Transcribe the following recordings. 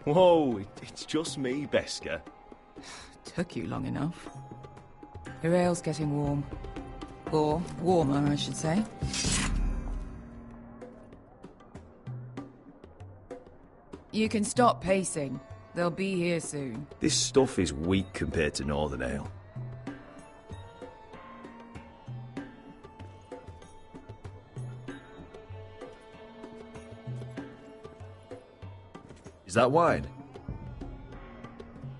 Whoa, it's just me, Beska. Took you long enough. Your ale's getting warm. Or warmer, I should say. You can stop pacing. They'll be here soon. This stuff is weak compared to Northern Ale. Is that wine?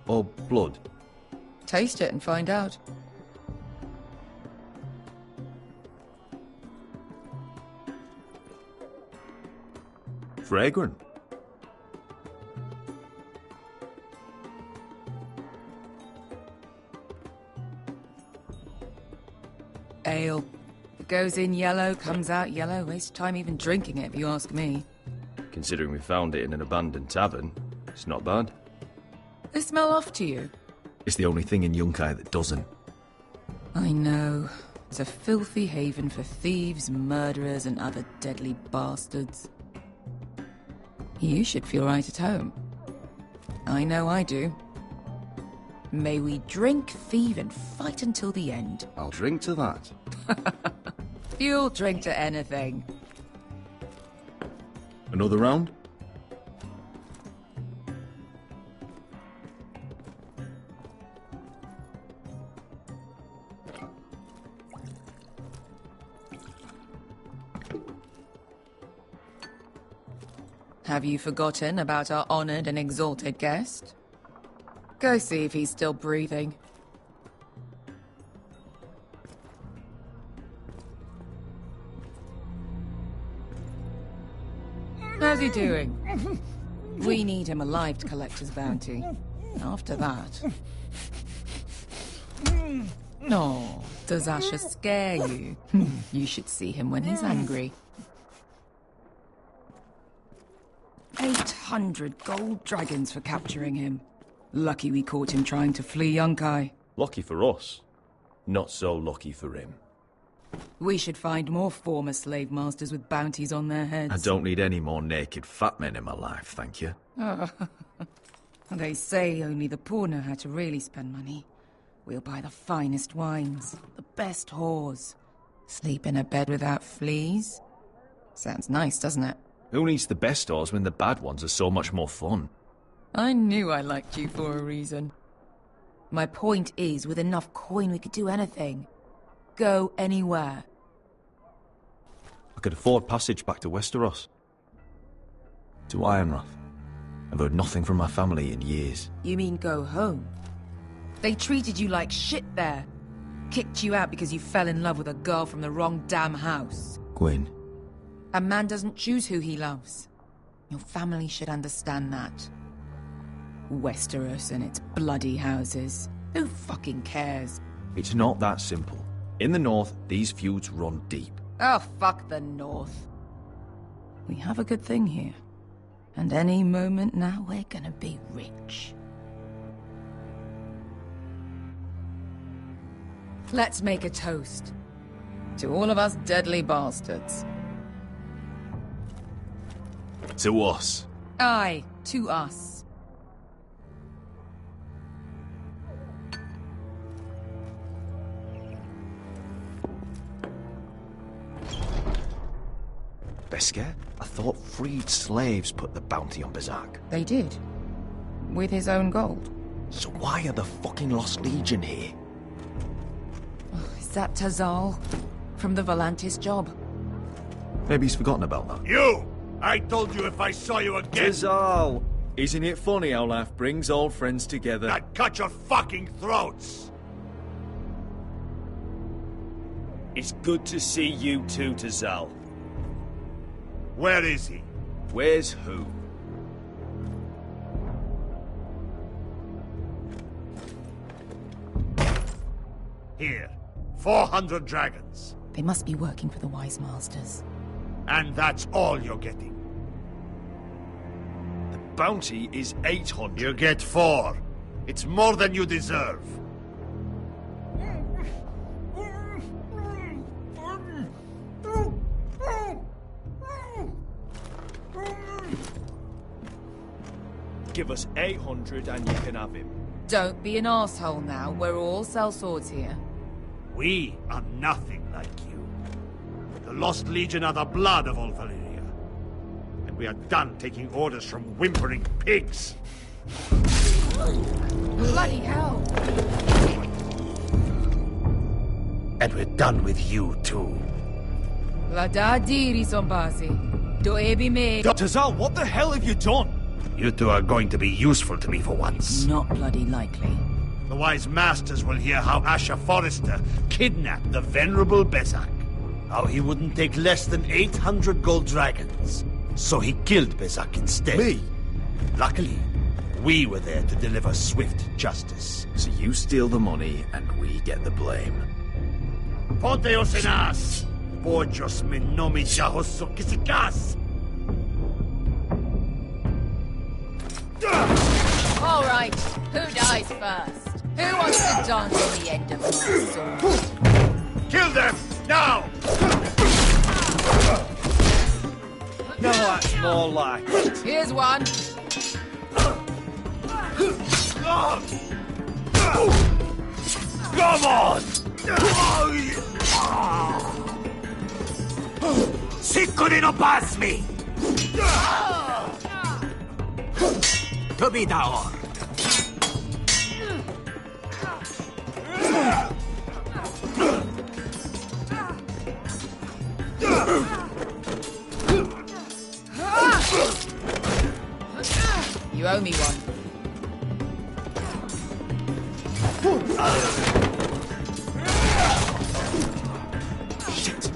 Or blood? Taste it and find out. Fragrant. Ale. It goes in yellow, comes out yellow. Waste time even drinking it, if you ask me. Considering we found it in an abandoned tavern, it's not bad. They smell off to you? It's the only thing in Yunkai that doesn't. I know. It's a filthy haven for thieves, murderers, and other deadly bastards. You should feel right at home. I know I do. May we drink, thieve, and fight until the end. I'll drink to that. You'll drink to anything. Another round? Have you forgotten about our honored and exalted guest? Go see if he's still breathing. How's he doing? We need him alive to collect his bounty. After that... Oh, does Asher scare you? You should see him when he's angry. 800 gold dragons for capturing him. Lucky we caught him trying to flee Yunkai. Lucky for us. Not so lucky for him. We should find more former slave masters with bounties on their heads. I don't need any more naked fat men in my life, thank you. They say only the poor know how to really spend money. We'll buy the finest wines, the best whores. Sleep in a bed without fleas. Sounds nice, doesn't it? Who needs the best whores when the bad ones are so much more fun? I knew I liked you for a reason. My point is, with enough coin we could do anything. Go anywhere. I could afford passage back to Westeros. To Ironrath. I've heard nothing from my family in years. You mean go home? They treated you like shit there. Kicked you out because you fell in love with a girl from the wrong damn house. Gwyn. A man doesn't choose who he loves. Your family should understand that. Westeros and its bloody houses. Who fucking cares? It's not that simple. In the north, these feuds run deep. Oh, fuck the north. We have a good thing here. And any moment now, we're gonna be rich. Let's make a toast. To all of us deadly bastards. To us. Aye, to us. Besker? I thought freed slaves put the bounty on Berserk. They did. With his own gold. So why are the fucking Lost Legion here? Is that Tazal? From the Volantis job? Maybe he's forgotten about that. You! I told you if I saw you again... Tazal! Isn't it funny how life brings old friends together? I'd cut your fucking throats! It's good to see you too, Tazal. Where is he? Where's who? Here, 400 dragons. They must be working for the Wise Masters. And that's all you're getting. The bounty is 800. You get 4. It's more than you deserve. Give us 800 and you can have him. Don't be an asshole now. We're all sellswords here. We are nothing like you. The Lost Legion are the blood of all Valyria. And we are done taking orders from whimpering pigs. Bloody hell! And we're done with you, too. La da diri sombasi. Do ebi me. Tazal, what the hell have you done? You two are going to be useful to me for once. Not bloody likely. The Wise Masters will hear how Asher Forrester kidnapped the venerable Bezak. How he wouldn't take less than 800 gold dragons. So he killed Bezak instead. Me? Luckily, we were there to deliver swift justice. So you steal the money and we get the blame. Ponteos en as! Pojos me nomi jahoso kisikas! All right, who dies first? Who wants to dance on the end of my sword? Kill them! Now! No, that's more like it. Here's one. Come on! Sicurino pass me! To be down. You owe me one. Shit!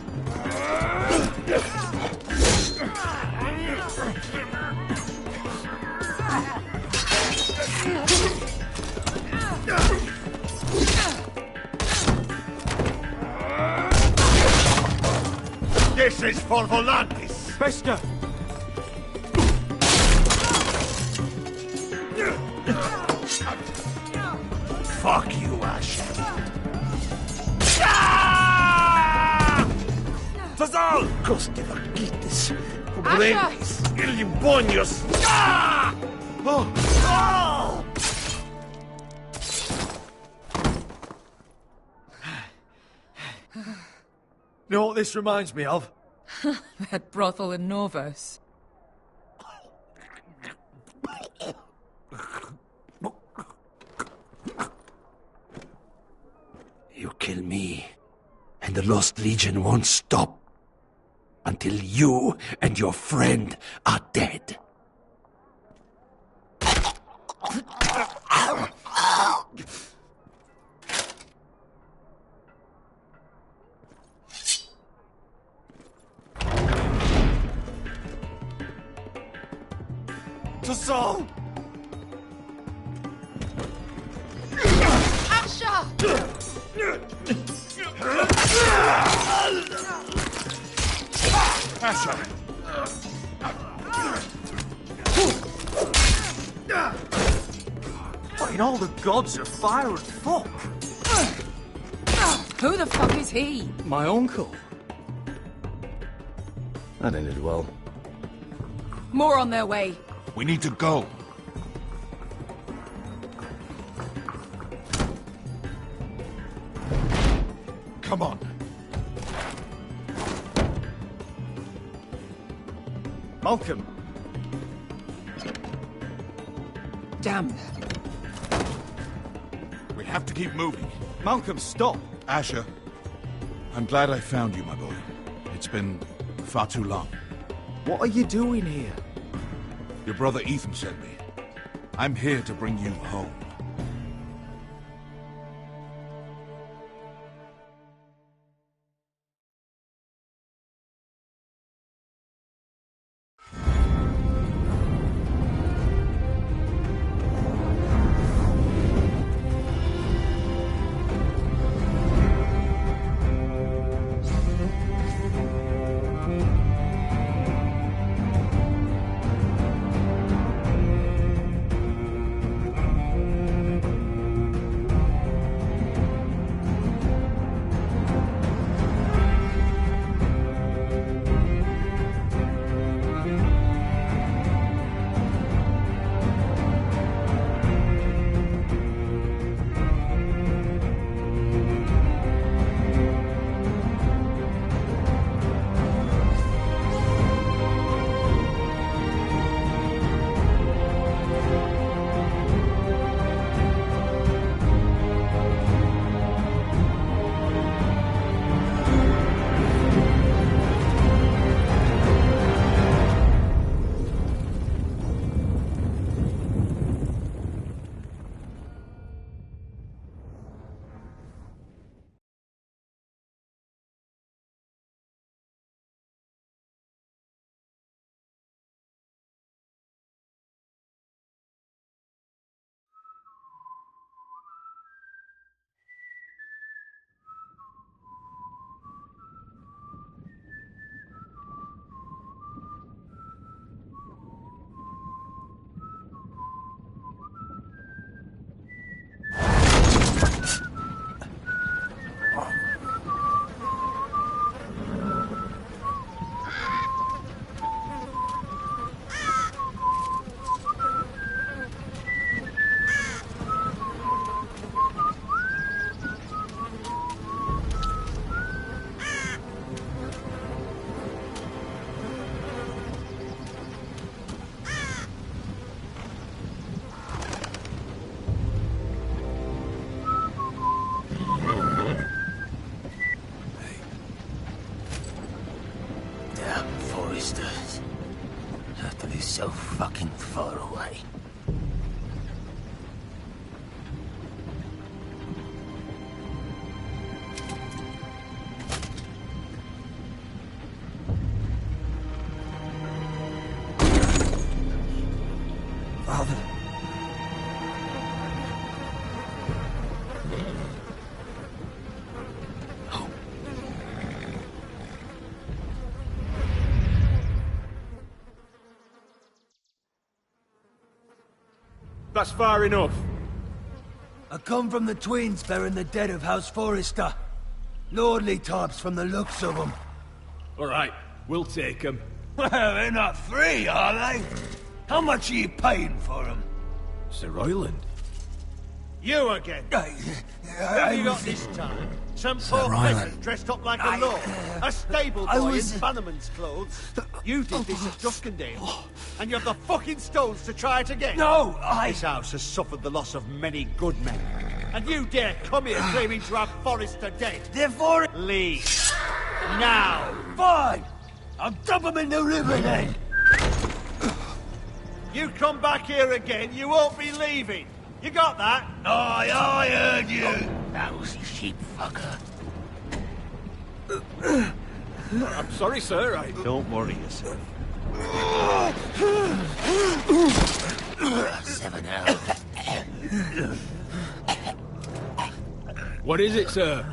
This is for Volantis! Bester! Fuck you, Ash. Tazal! Coste vaquites, pobrenis, ilibonios! Oh! Oh! You know what this reminds me of? That brothel in Norvos. You kill me, and the Lost Legion won't stop until you and your friend are dead. Tazal! Asha! Asher! What in all the gods of fire and fuck? Who the fuck is he? My uncle. That ended well. More on their way. We need to go. Come on. Malcolm! Damn. We have to keep moving. Malcolm, stop! Asher, I'm glad I found you, my boy. It's been far too long. What are you doing here? Your brother Ethan sent me. I'm here to bring you home. Foresters. Have to be so fucking far away. Father. That's far enough. I come from the twins bearing the dead of House Forrester. Lordly types from the looks of them. All right, we'll take them. Well, they're not free, are they? How much are you paying for them? Sir Royland. You again. What have you got this time? Some poor peasant dressed up like a lord. A stable boy in Bannerman's clothes. You did this at Duskendale. And you have the fucking stones to try it again. No, This house has suffered the loss of many good men. And you dare come here claiming to have Forrester dead. Therefore, Leave. Now. fine. I'll dump them in the river then. You come back here again, you won't be leaving. You got that? Aye, I heard you. Lousy sheep fucker. I'm sorry, sir. Don't worry yourself. 7 hours. What is it, sir?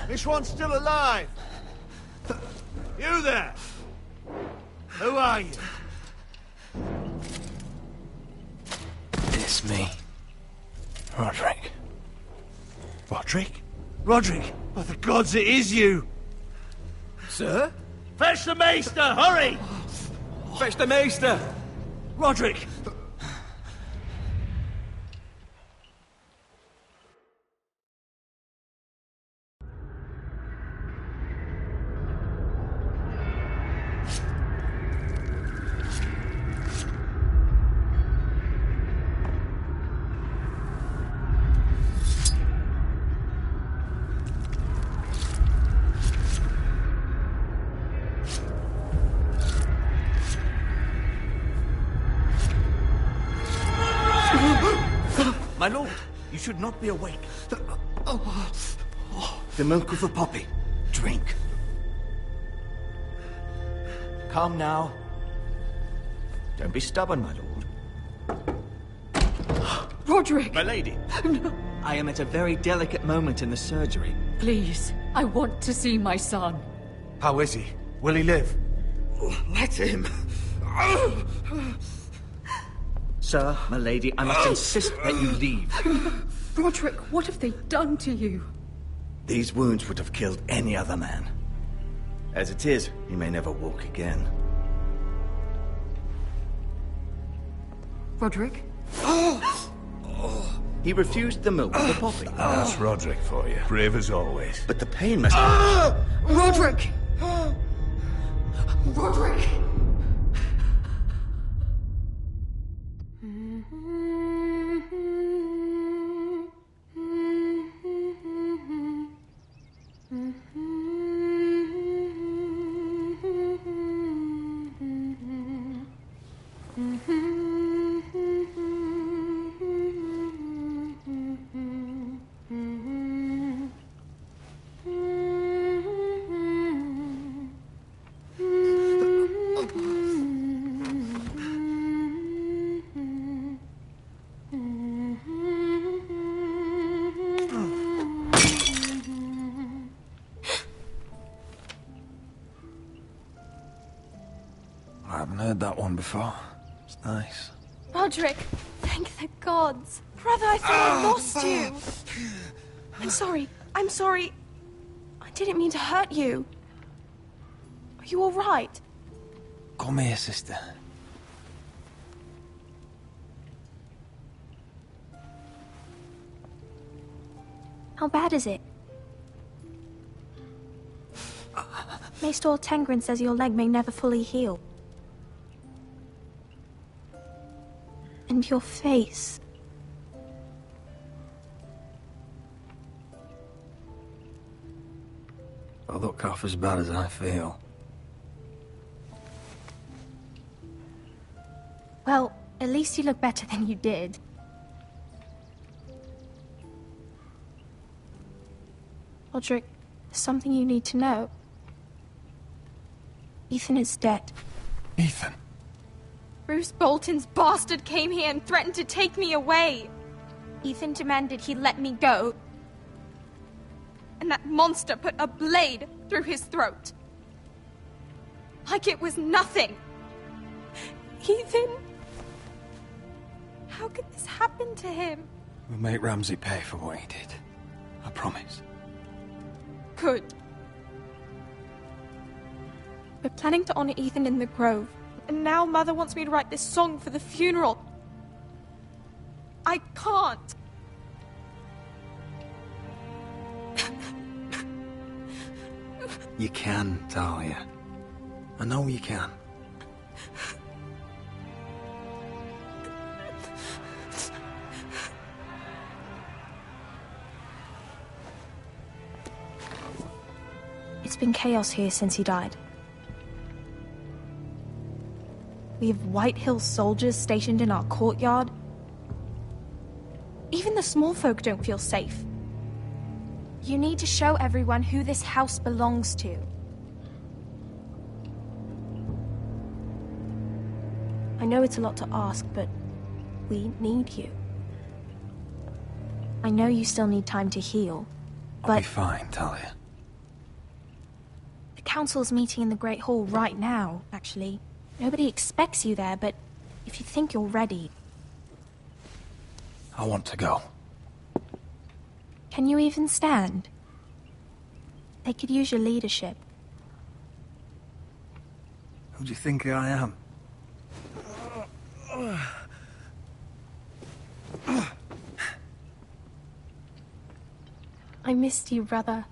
This one's still alive. You there? Who are you? It's me. Roderick. Roderick? Roderick? By the gods, it is you! Sir? Fetch the maester, hurry! Fetch the maester! Roderick! My lord, you should not be awake. The milk of the poppy. Drink. Calm now. Don't be stubborn, my lord. Roderick! My lady. I am at a very delicate moment in the surgery. Please, I want to see my son. How is he? Will he live? Let him. Sir, my lady, I must insist that you leave. Roderick, what have they done to you? These wounds would have killed any other man. As it is, he may never walk again. Roderick? He refused the milk of the poppy. That's Roderick for you. Brave as always. But the pain must... Roderick! Roderick! I haven't heard that one before. It's nice. Roderick, thank the gods. Brother, I thought I lost you. I'm sorry. I didn't mean to hurt you. Are you all right? Come here, sister. How bad is it? Maester Tengrin says your leg may never fully heal. And your face. I look half as bad as I feel. Well, at least you look better than you did. Roderick, there's something you need to know. Ethan is dead. Ethan? Bruce Bolton's bastard came here and threatened to take me away. Ethan demanded he let me go. And that monster put a blade through his throat. Like it was nothing. Ethan... How could this happen to him? We'll make Ramsey pay for what he did. I promise. Good. We're planning to honor Ethan in the Grove, and now Mother wants me to write this song for the funeral. I can't. You can, Talia. I know you can. It's been chaos here since he died. We have White Hill soldiers stationed in our courtyard. Even the small folk don't feel safe. You need to show everyone who this house belongs to. I know it's a lot to ask, but we need you. I know you still need time to heal, but... I'll be fine, Talia. The council's meeting in the Great Hall right now, actually. Nobody expects you there, but if you think you're ready... I want to go. Can you even stand? They could use your leadership. Who do you think I am? I missed you, brother.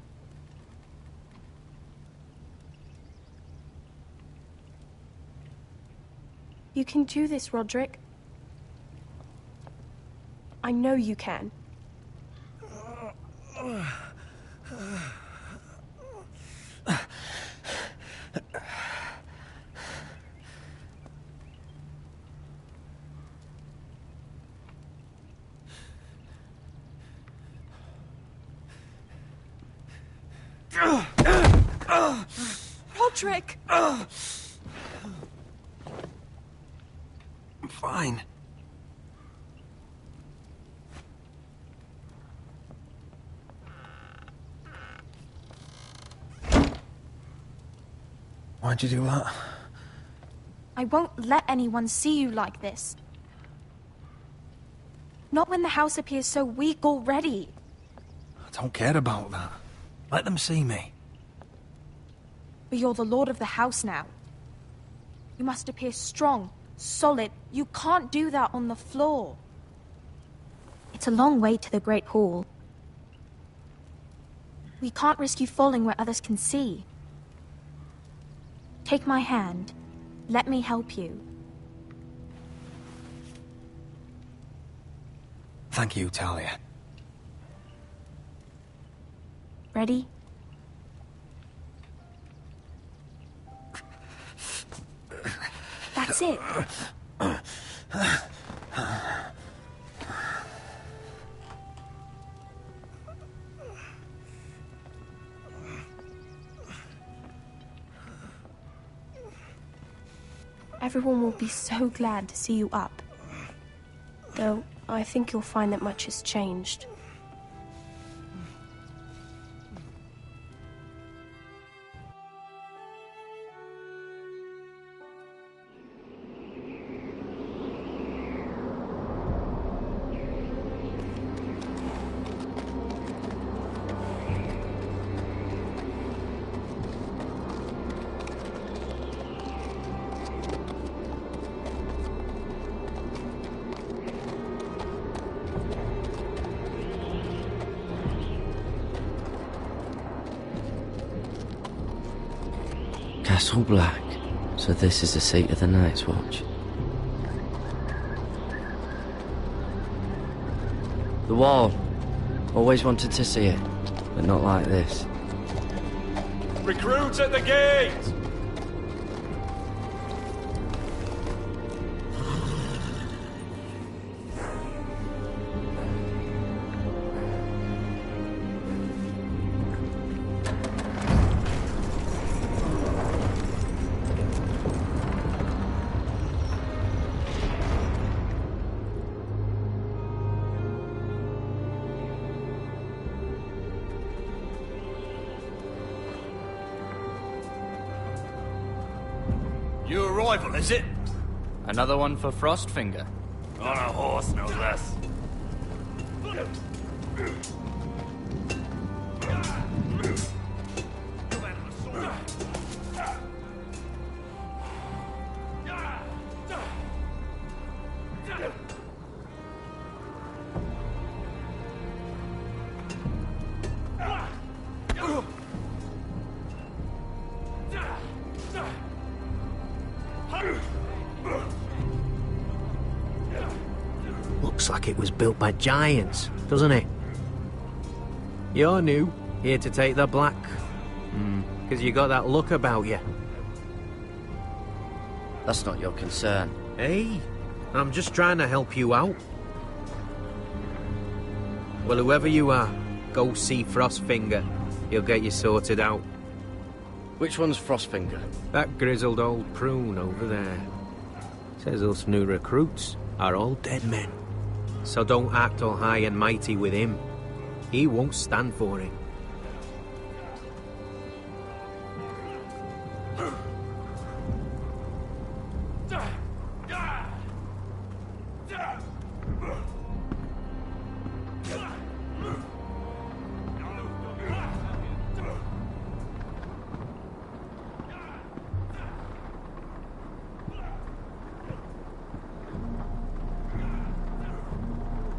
You can do this, Roderick. I know you can. Roderick! I'm fine. Why'd you do that? I won't let anyone see you like this. Not when the house appears so weak already. I don't care about that. Let them see me. But you're the lord of the house now. You must appear strong, solid. You can't do that on the floor. It's a long way to the Great Hall. We can't risk you falling where others can see. Take my hand. Let me help you. Thank you, Talia. Ready? That's it. Everyone will be so glad to see you up. Though, I think you'll find that much has changed. Castle Black. So this is the seat of the Night's Watch. The wall. Always wanted to see it, but not like this. Recruits at the gate! New arrival, is it? Another one for Frostfinger. On a horse, no less. Looks like it was built by giants, doesn't it? You're new, here to take the black. Because you got that look about you. That's not your concern. Hey, I'm just trying to help you out. Well, whoever you are, go see Frostfinger. He'll get you sorted out. Which one's Frostfinger? That grizzled old prune over there. Says us new recruits are all dead men. So don't act all high and mighty with him. He won't stand for it.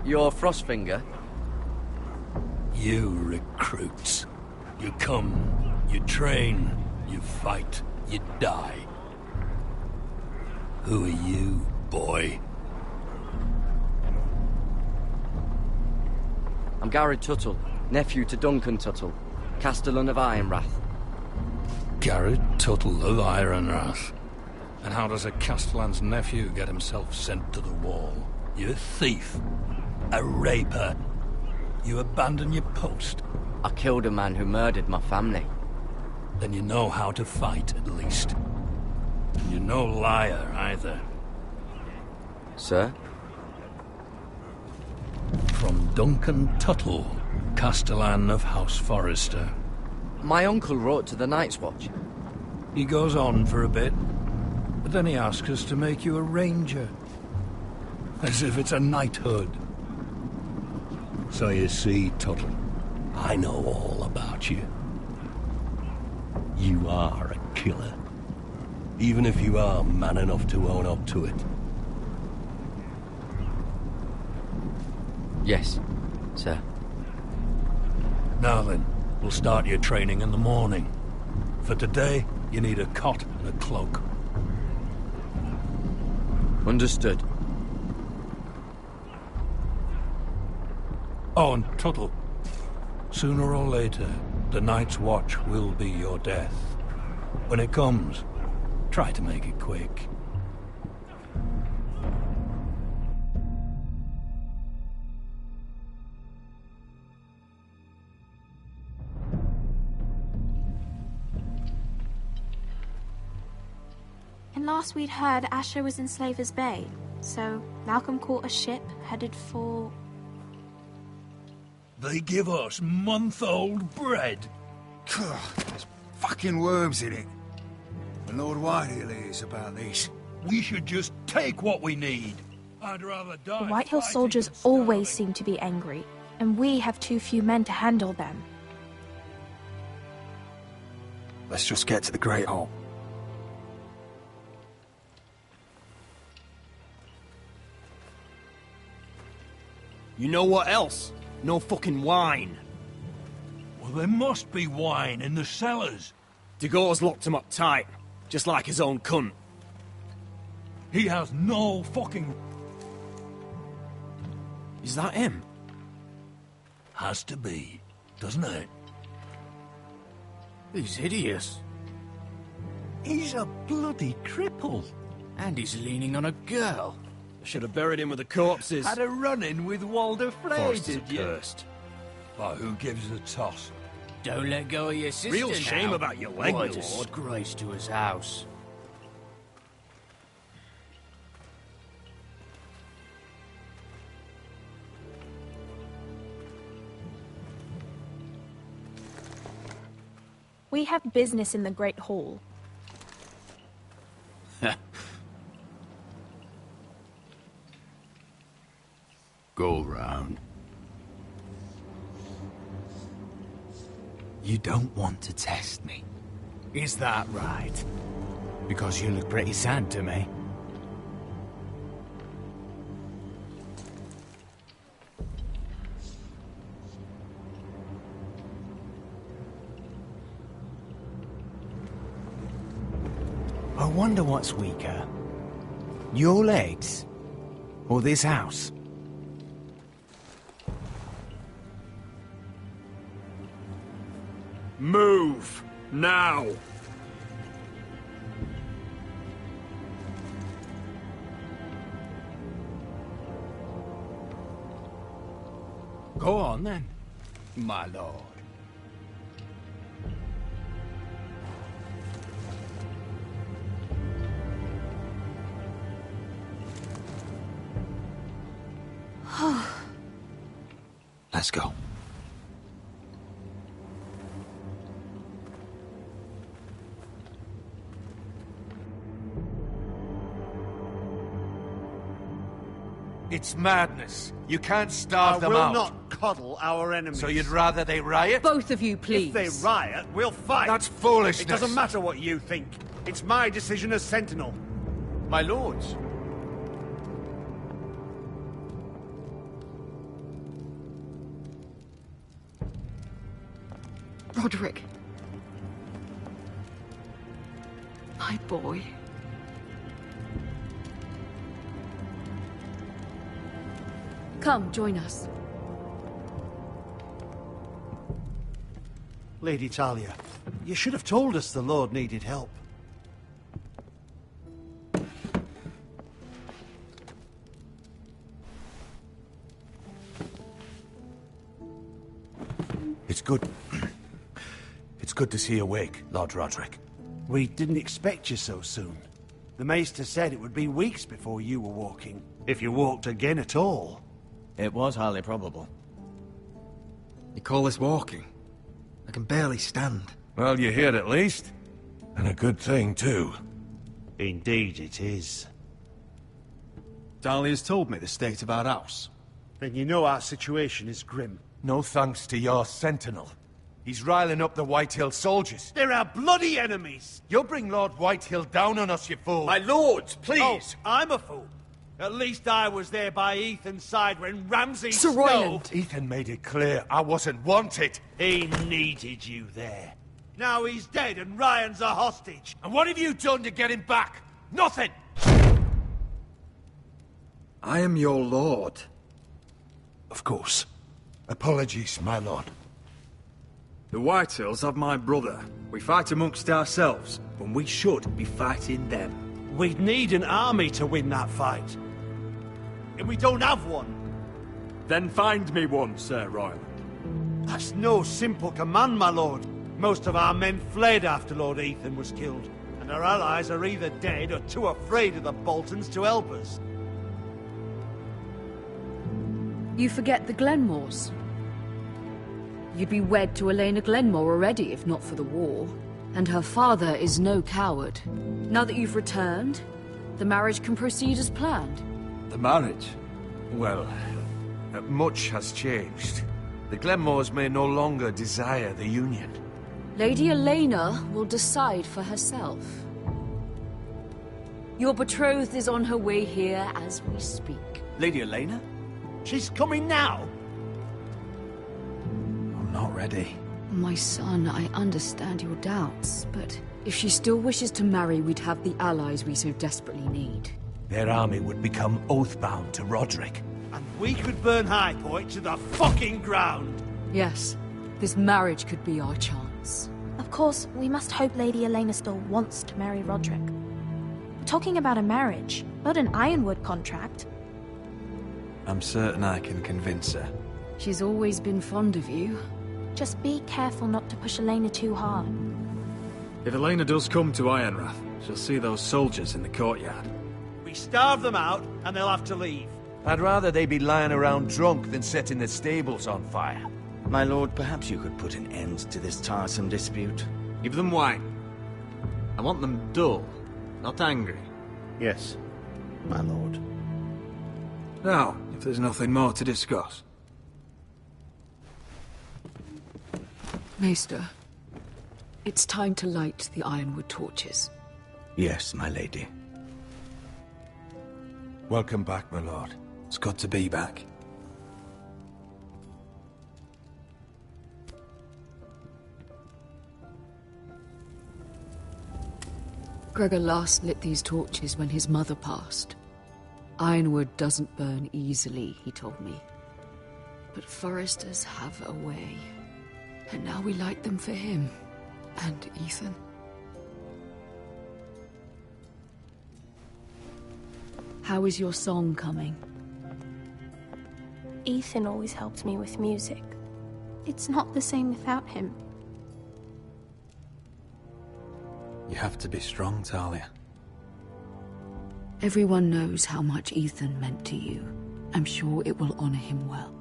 You're Frostfinger? You recruits. You come, you train, you fight, you die. Who are you, boy? I'm Garrett Tuttle, nephew to Duncan Tuttle, Castellan of Ironrath. Garrett Tuttle of Ironrath. And how does a Castellan's nephew get himself sent to the wall? You a thief. A raper. You abandon your post. I killed a man who murdered my family. Then you know how to fight, at least. And you're no liar, either. Sir? From Duncan Tuttle, Castellan of House Forrester. My uncle wrote to the Night's Watch. He goes on for a bit, but then he asks us to make you a ranger. As if it's a knighthood. So you see, Tuttle, I know all about you. You are a killer. Even if you are man enough to own up to it. Yes, sir. Now then, we'll start your training in the morning. For today, you need a cot and a cloak. Understood. Oh, and Tuttle, sooner or later, the Night's Watch will be your death. When it comes, try to make it quick. And last we'd heard, Asher was in Slaver's Bay, so Malcolm caught a ship headed for... They give us month-old bread. There's fucking worms in it. And Lord Whitehill hears about this. We should just take what we need. I'd rather die. The Whitehill soldiers always seem to be angry, and we have too few men to handle them. Let's just get to the Great Hall. You know what else? No fucking wine. Well, there must be wine in the cellars. Degau's locked him up tight, just like his own cunt. He has no fucking... Is that him? Has to be, doesn't it? He's hideous. He's a bloody cripple. And he's leaning on a girl. Should have buried him with the corpses. Had a run-in with Walder Frey, Forresters did are you? cursed. But who gives a toss? Don't let go of your sister. Real shame now. about your leg, What a my lord. disgrace to his house. We have business in the Great Hall. Go round. You don't want to test me. Is that right? Because you look pretty sad to me. I wonder what's weaker. Your legs? Or this house? Move! Now! Go on then, my lord. Let's go. It's madness. You can't starve them out. I will not coddle our enemies. So you'd rather they riot? Both of you, please. If they riot, we'll fight. That's foolishness. It doesn't matter what you think. It's my decision as Sentinel. My lords. Roderick. My boy. Come, join us. Lady Talia, you should have told us the Lord needed help. It's good. It's good to see you awake, Lord Roderick. We didn't expect you so soon. The Maester said it would be weeks before you were walking, if you walked again at all. It was highly probable. You call this walking? I can barely stand. Well, you're here at least. And a good thing, too. Indeed it is. Dahlia's told me the state of our house. Then you know our situation is grim. No thanks to your sentinel. He's riling up the Whitehill soldiers. They're our bloody enemies! You'll bring Lord Whitehill down on us, you fool! My lords, please! Oh, I'm a fool. At least I was there by Ethan's side when Ramsay Sir Royland. Ethan made it clear I wasn't wanted. He needed you there. Now he's dead and Ryan's a hostage. And what have you done to get him back? Nothing! I am your lord. Of course. Apologies, my lord. The Whitehills have my brother. We fight amongst ourselves, when we should be fighting them. We'd need an army to win that fight. And we don't have one. Then find me one, Sir Royland. That's no simple command, my lord. Most of our men fled after Lord Ethan was killed, and our allies are either dead or too afraid of the Boltons to help us. You forget the Glenmores. You'd be wed to Elena Glenmore already, if not for the war. And her father is no coward. Now that you've returned, the marriage can proceed as planned. The marriage? Well, much has changed. The Glenmores may no longer desire the union. Lady Elena will decide for herself. Your betrothed is on her way here as we speak. Lady Elena? She's coming now! I'm not ready. My son, I understand your doubts, but if she still wishes to marry, we'd have the allies we so desperately need. Their army would become oath-bound to Roderick. And we could burn High Point to the fucking ground! Yes, this marriage could be our chance. Of course, we must hope Lady Elena still wants to marry Roderick. We're talking about a marriage, not an Ironwood contract. I'm certain I can convince her. She's always been fond of you. Just be careful not to push Elena too hard. If Elena does come to Ironrath, she'll see those soldiers in the courtyard. We starve them out, and they'll have to leave. I'd rather they be lying around drunk than setting the stables on fire. My lord, perhaps you could put an end to this tiresome dispute. Give them wine. I want them dull, not angry. Yes, my lord. Now, if there's nothing more to discuss. Maester, it's time to light the ironwood torches. Yes, my lady. Welcome back, my lord. It's good to be back. Gregor last lit these torches when his mother passed. Ironwood doesn't burn easily, he told me. But foresters have a way. And now we light them for him. And Ethan. How is your song coming? Ethan always helps me with music. It's not the same without him. You have to be strong, Talia. Everyone knows how much Ethan meant to you. I'm sure it will honor him well.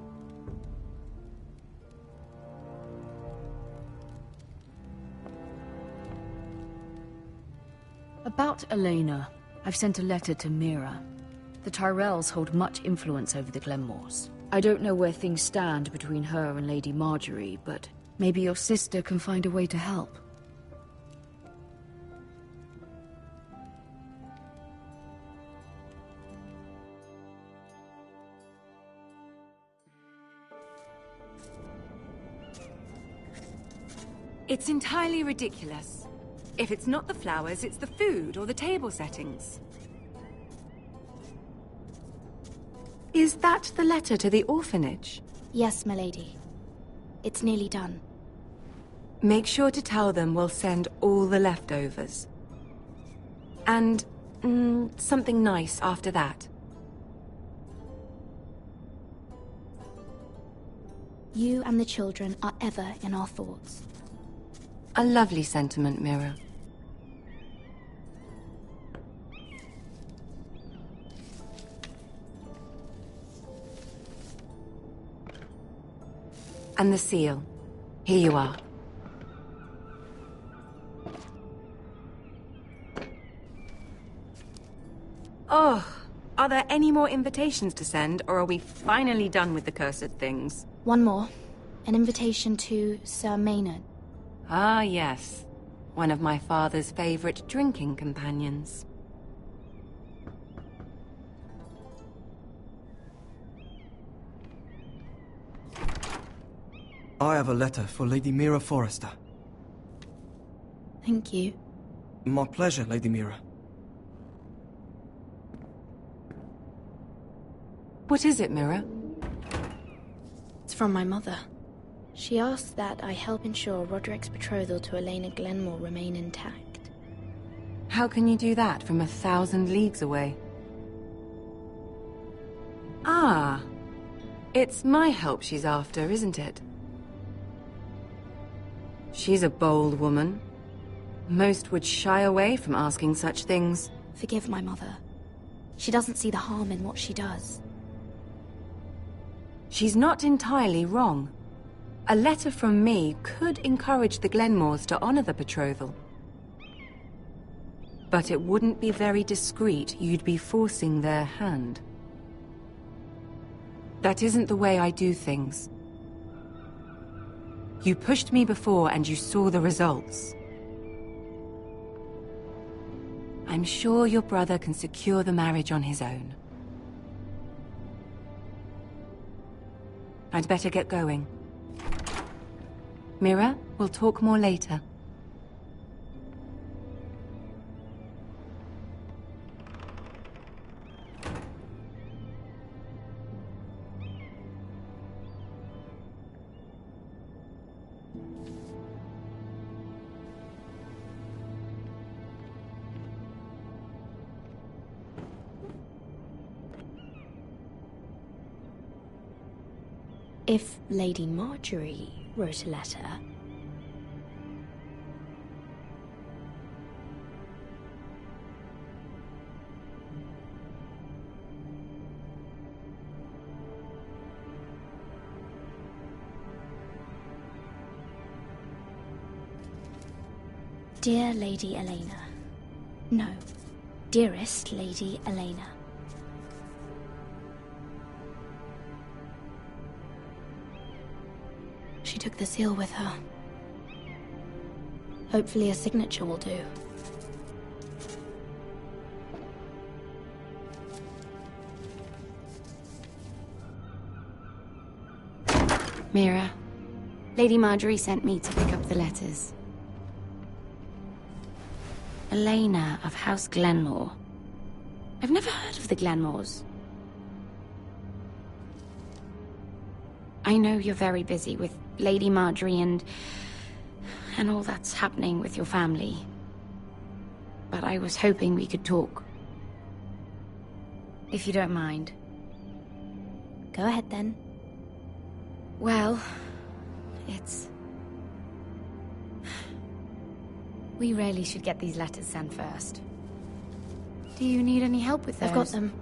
About Elena, I've sent a letter to Mira. The Tyrells hold much influence over the Glenmores. I don't know where things stand between her and Lady Marjorie, but maybe your sister can find a way to help. It's entirely ridiculous. If it's not the flowers, it's the food or the table settings. Is that the letter to the orphanage? Yes, my lady. It's nearly done. Make sure to tell them we'll send all the leftovers. And, something nice after that. You and the children are ever in our thoughts. A lovely sentiment, Mira. And the seal. Here you are. Oh, are there any more invitations to send, or are we finally done with the cursed things? One more. An invitation to Sir Maynard. Ah, yes. One of my father's favorite drinking companions. I have a letter for Lady Mira Forrester. Thank you. My pleasure, Lady Mira. What is it, Mira? It's from my mother. She asks that I help ensure Roderick's betrothal to Elena Glenmore remain intact. How can you do that from 1,000 leagues away? Ah, it's my help she's after, isn't it? She's a bold woman. Most would shy away from asking such things. Forgive my mother. She doesn't see the harm in what she does. She's not entirely wrong. A letter from me could encourage the Glenmores to honor the betrothal. But it wouldn't be very discreet. You'd be forcing their hand. That isn't the way I do things. You pushed me before and you saw the results. I'm sure your brother can secure the marriage on his own. I'd better get going. Mira, we'll talk more later. If Lady Marjorie wrote a letter... Dear Lady Elena, no. Dearest Lady Elena. She took the seal with her. Hopefully a signature will do. Mira, Lady Marjorie sent me to pick up the letters. Elena of House Glenmore. I've never heard of the Glenmores. I know you're very busy with Lady Marjorie and all that's happening with your family. But I was hoping we could talk. If you don't mind. Go ahead then. Well, it's... We really should get these letters sent first. Do you need any help with those? I've got them.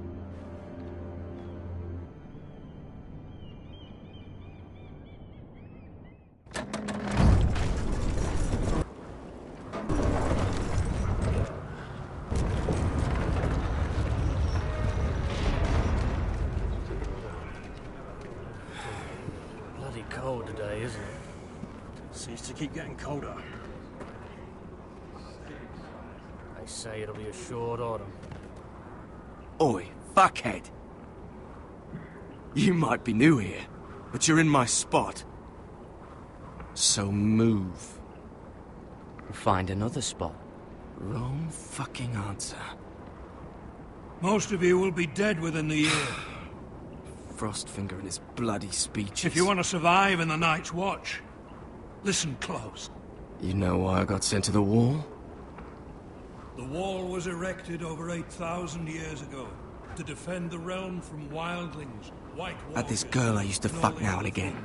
Bloody cold today, isn't it? Seems to keep getting colder. They say it'll be a short autumn. Oi, fuckhead. You might be new here, but you're in my spot. So move. Find another spot. Wrong fucking answer. Most of you will be dead within the year. Frostfinger and his bloody speeches. If you want to survive in the Night's Watch, listen close. You know why I got sent to the wall? The wall was erected over 8,000 years ago to defend the realm from wildlings, white warriors... Had this girl I used to fuck now and again.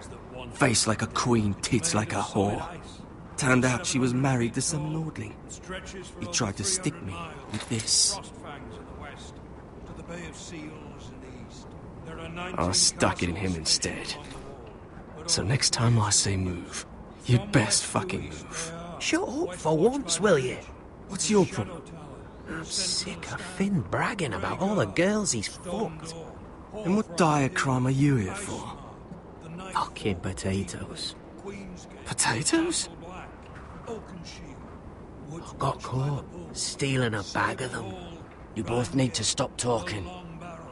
Face like a queen, tits like a whore. Turned out she was married to some lordling. He tried to stick me with this. I stuck it in him instead. So next time I say move, you'd best fucking move. Shut up for once, will you? What's your problem? I'm sick of Finn bragging about all the girls he's fucked. And what dire crime are you here for? Fucking potatoes. Potatoes? I got caught stealing a bag of them. You both need to stop talking.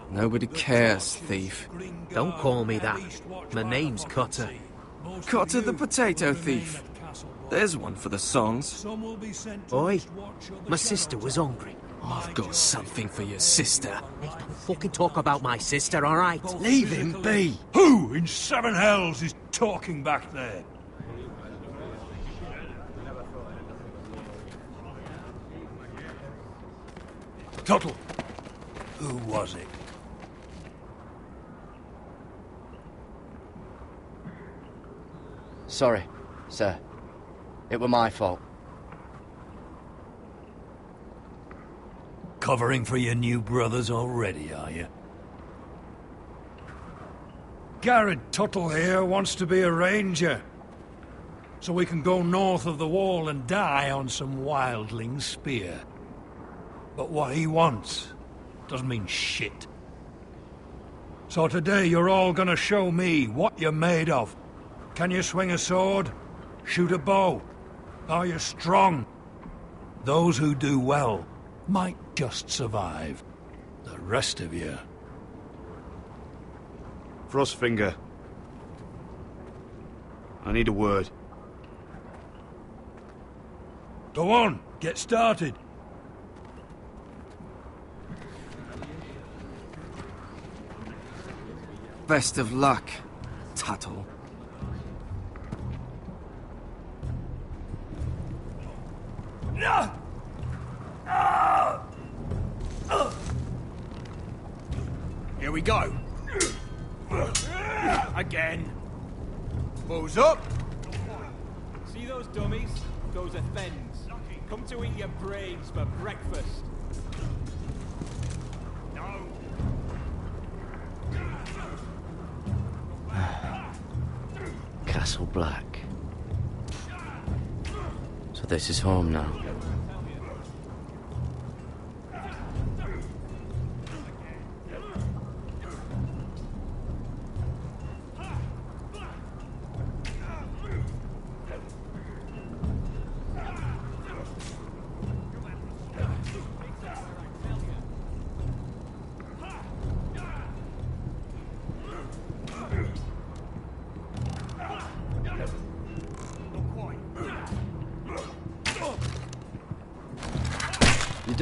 Nobody cares, thief. Don't call me that. My name's Cutter. Cutter the potato thief. There's one for the songs. Oi, my sister was hungry. I've got something for your sister. Hey, don't fucking talk about my sister, all right? Leave him be. Who in seven hells is talking back there? Tuttle, who was it? Sorry, sir. It were my fault. Covering for your new brothers already, are you? Garrett Tuttle here wants to be a ranger. So we can go north of the wall and die on some wildling spear. But what he wants doesn't mean shit. So today you're all gonna show me what you're made of. Can you swing a sword? Shoot a bow? Are you strong? Those who do well might just survive. The rest of you... Frostfinger. I need a word. Go on, get started. Best of luck, Tuttle. Here we go. Again. Bow's up. See those dummies? Those are Thens. Come to eat your brains for breakfast. No. Castle Black. So this is home now.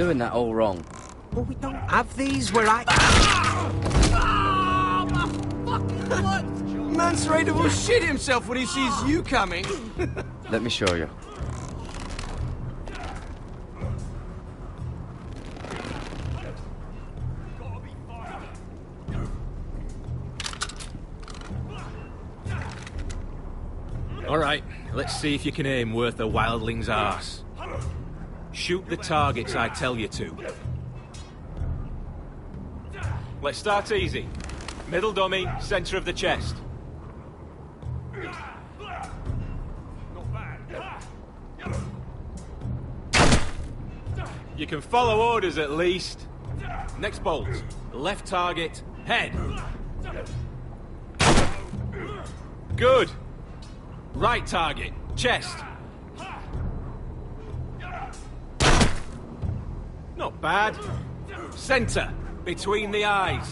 doing that all wrong. Well, we don't have these where I... Man's ready to shit himself when he sees you coming. Let me show you. All right, let's see if you can aim worth a wildling's arse. Shoot the targets I tell you to. Let's start easy. Middle dummy, center of the chest. You can follow orders at least. Next bolt. Left target, head. Good. Right target, chest. Not bad. Center, between the eyes.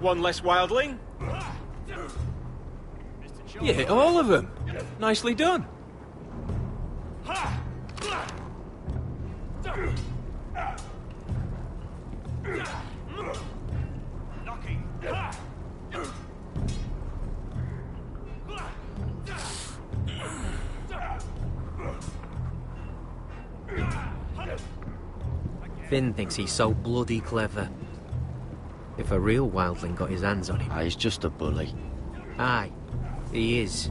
One less wildling. You hit all of them. Nicely done. Finn thinks he's so bloody clever. If a real wildling got his hands on him... He's just a bully. Aye, he is.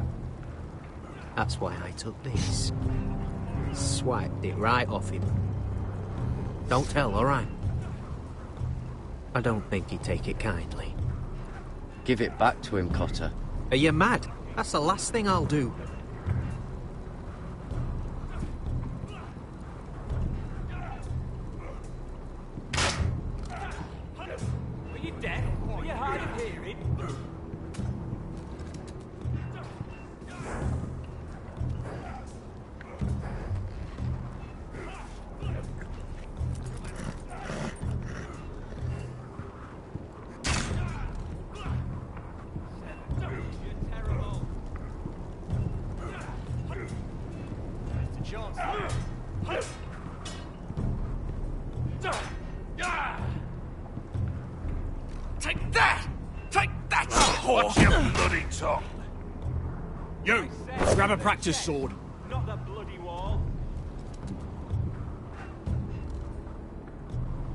That's why I took this. Swiped it right off him. Don't tell, alright? I don't think he'd take it kindly. Give it back to him, Cotter. Are you mad? That's the last thing I'll do. Are you deaf? Are you hard of hearing? Take that! Take that, Watch your bloody tongue! You! Grab a practice sword. Not the bloody wall.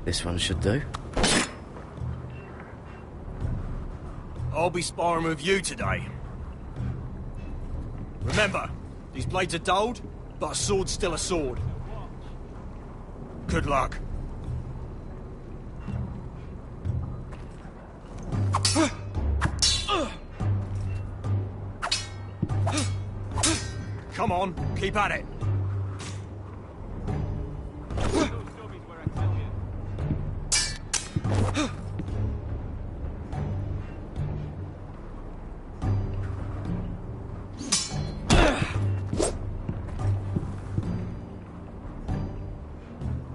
This one should do. I'll be sparring with you today. Remember, these blades are dulled, but a sword's still a sword. Good luck. Come on, keep at it.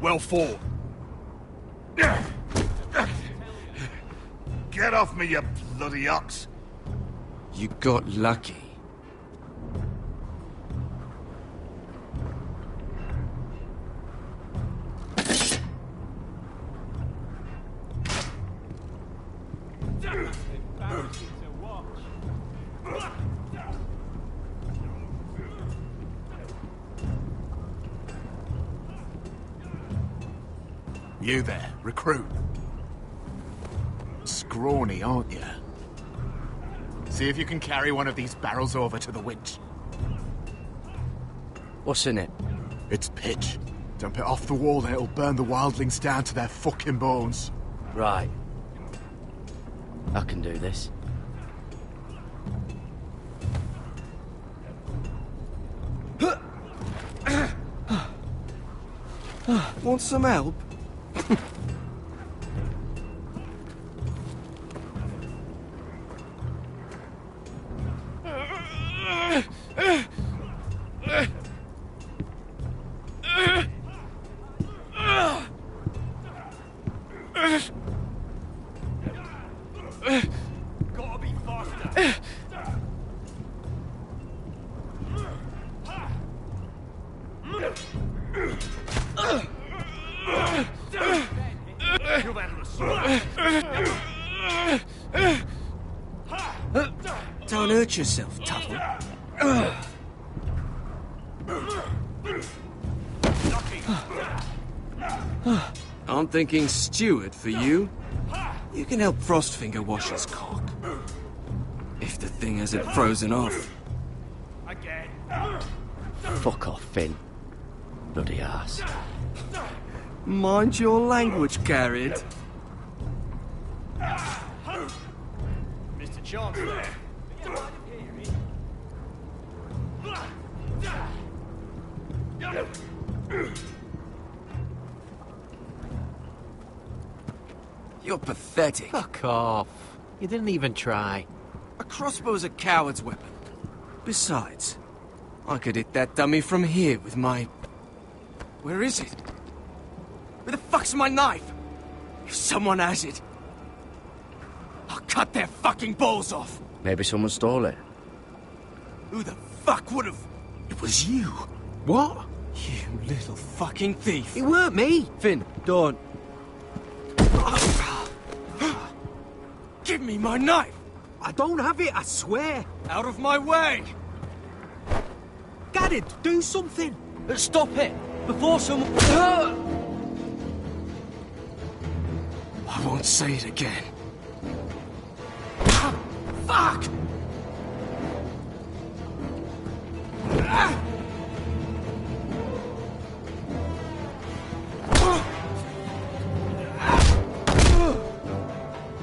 Well fought. Get off me, you bloody ox! You got lucky. You there, recruit. Scrawny, aren't you? See if you can carry one of these barrels over to the winch. What's in it? It's pitch. Dump it off the wall and it'll burn the wildlings down to their fucking bones. Right. I can do this. Want some help? Gotta be faster. Watch yourself, Tuttle. I'm thinking steward for you. You can help Frostfinger wash his cock. If the thing hasn't frozen off. Fuck off, Finn. Bloody ass. Mind your language, Garrett. Mr. Chancellor. You're pathetic. Fuck off. You didn't even try. A crossbow's a coward's weapon. Besides, I could hit that dummy from here with my... Where is it? Where the fuck's my knife? If someone has it, I'll cut their fucking balls off. Maybe someone stole it. Who the fuck would have... It was you. What? You little fucking thief. It weren't me. Finn, don't. Give me my knife! I don't have it, I swear. Out of my way! Garrett, do something. Stop it. Before someone... I won't say it again. Fuck!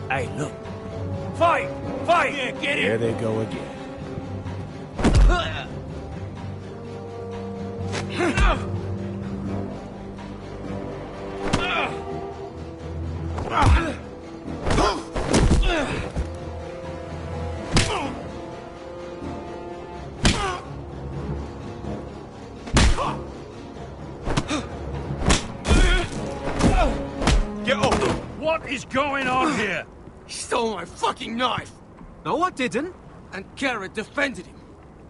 Hey, look. Fight! Fight! Yeah, get it! There they go again. Get up! What is going on here? He stole my fucking knife! No, I didn't. And Garrett defended him.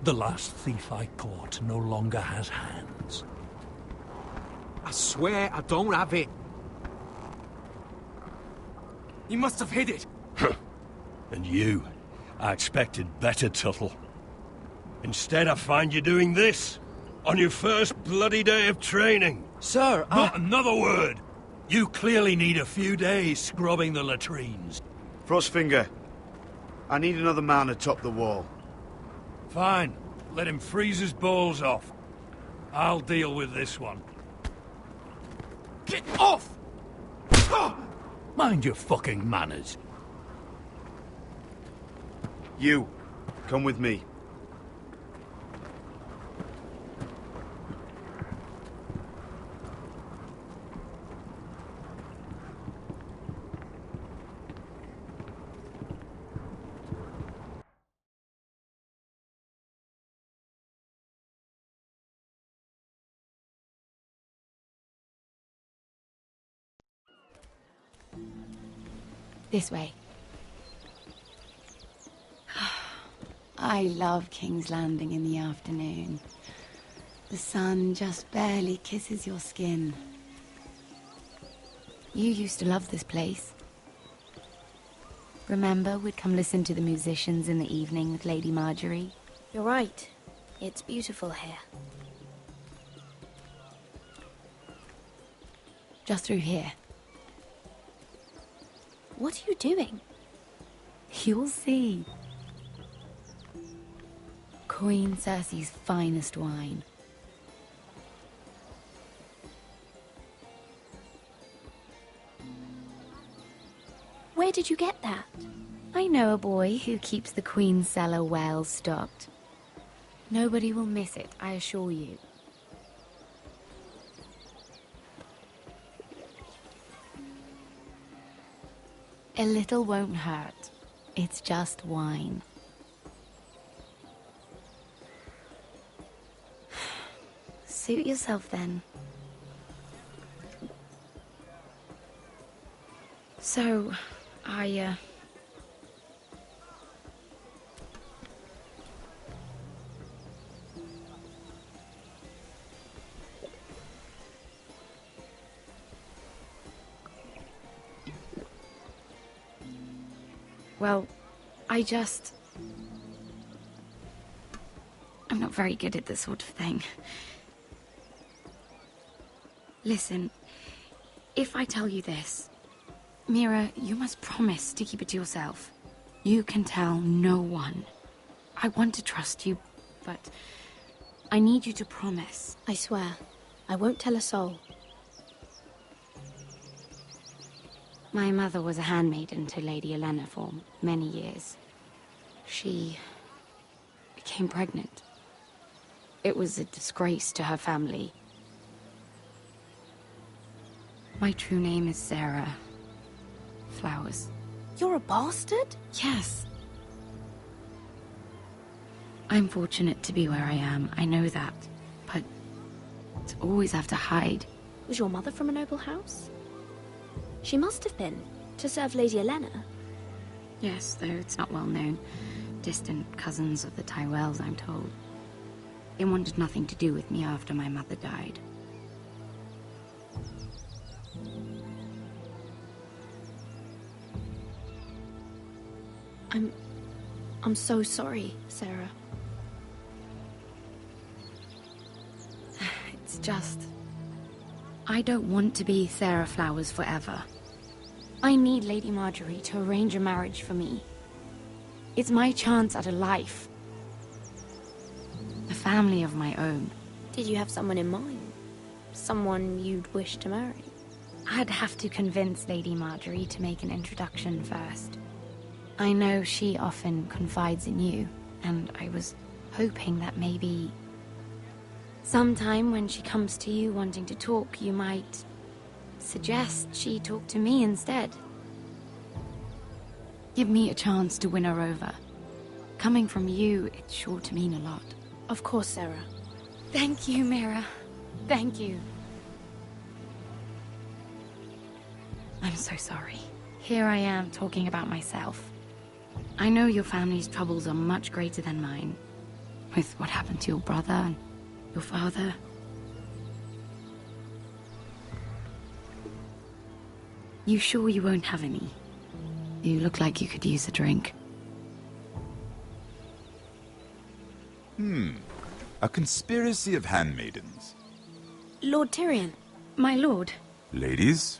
The last thief I caught no longer has hands. I swear I don't have it. He must have hid it. And you, I expected better, Tuttle. Instead, I find you doing this on your first bloody day of training. Sir, Not another word. You clearly need a few days scrubbing the latrines. Frostfinger, I need another man atop the wall. Fine. Let him freeze his balls off. I'll deal with this one. Get off! Mind your fucking manners. You, come with me. This way. I love King's Landing in the afternoon. The sun just barely kisses your skin. You used to love this place. Remember, we'd come listen to the musicians in the evening with Lady Marjorie? You're right. It's beautiful here. Just through here. What are you doing? You'll see. Queen Cersei's finest wine. Where did you get that? I know a boy who keeps the Queen's cellar well stocked. Nobody will miss it, I assure you. A little won't hurt. It's just wine. Suit yourself then. So, well, I just... not very good at this sort of thing. Listen, if I tell you this, Mira, you must promise to keep it to yourself. You can tell no one. I want to trust you, but I need you to promise. I swear, I won't tell a soul. My mother was a handmaiden to Lady Elena for many years. She became pregnant. It was a disgrace to her family. My true name is Sarah Flowers. You're a bastard? Yes. I'm fortunate to be where I am, I know that. But to always have to hide. Was your mother from a noble house? She must have been, to serve Lady Elena. Yes, though it's not well known. Distant cousins of the Tyrells, I'm told. They wanted nothing to do with me after my mother died. I'm so sorry, Sarah. It's just... I don't want to be Sarah Flowers forever. I need Lady Marjorie to arrange a marriage for me. It's my chance at a life. A family of my own. Did you have someone in mind? Someone you'd wish to marry? I'd have to convince Lady Marjorie to make an introduction first. I know she often confides in you, and I was hoping that maybe... sometime when she comes to you wanting to talk, you might suggest she talk to me instead. Give me a chance to win her over. Coming from you, it's sure to mean a lot. Of course, Sarah. Thank you, Mira. Thank you. I'm so sorry. Here I am talking about myself. I know your family's troubles are much greater than mine. With what happened to your brother and your father. You sure you won't have any? You look like you could use a drink. A conspiracy of handmaidens. Lord Tyrion. My lord. Ladies,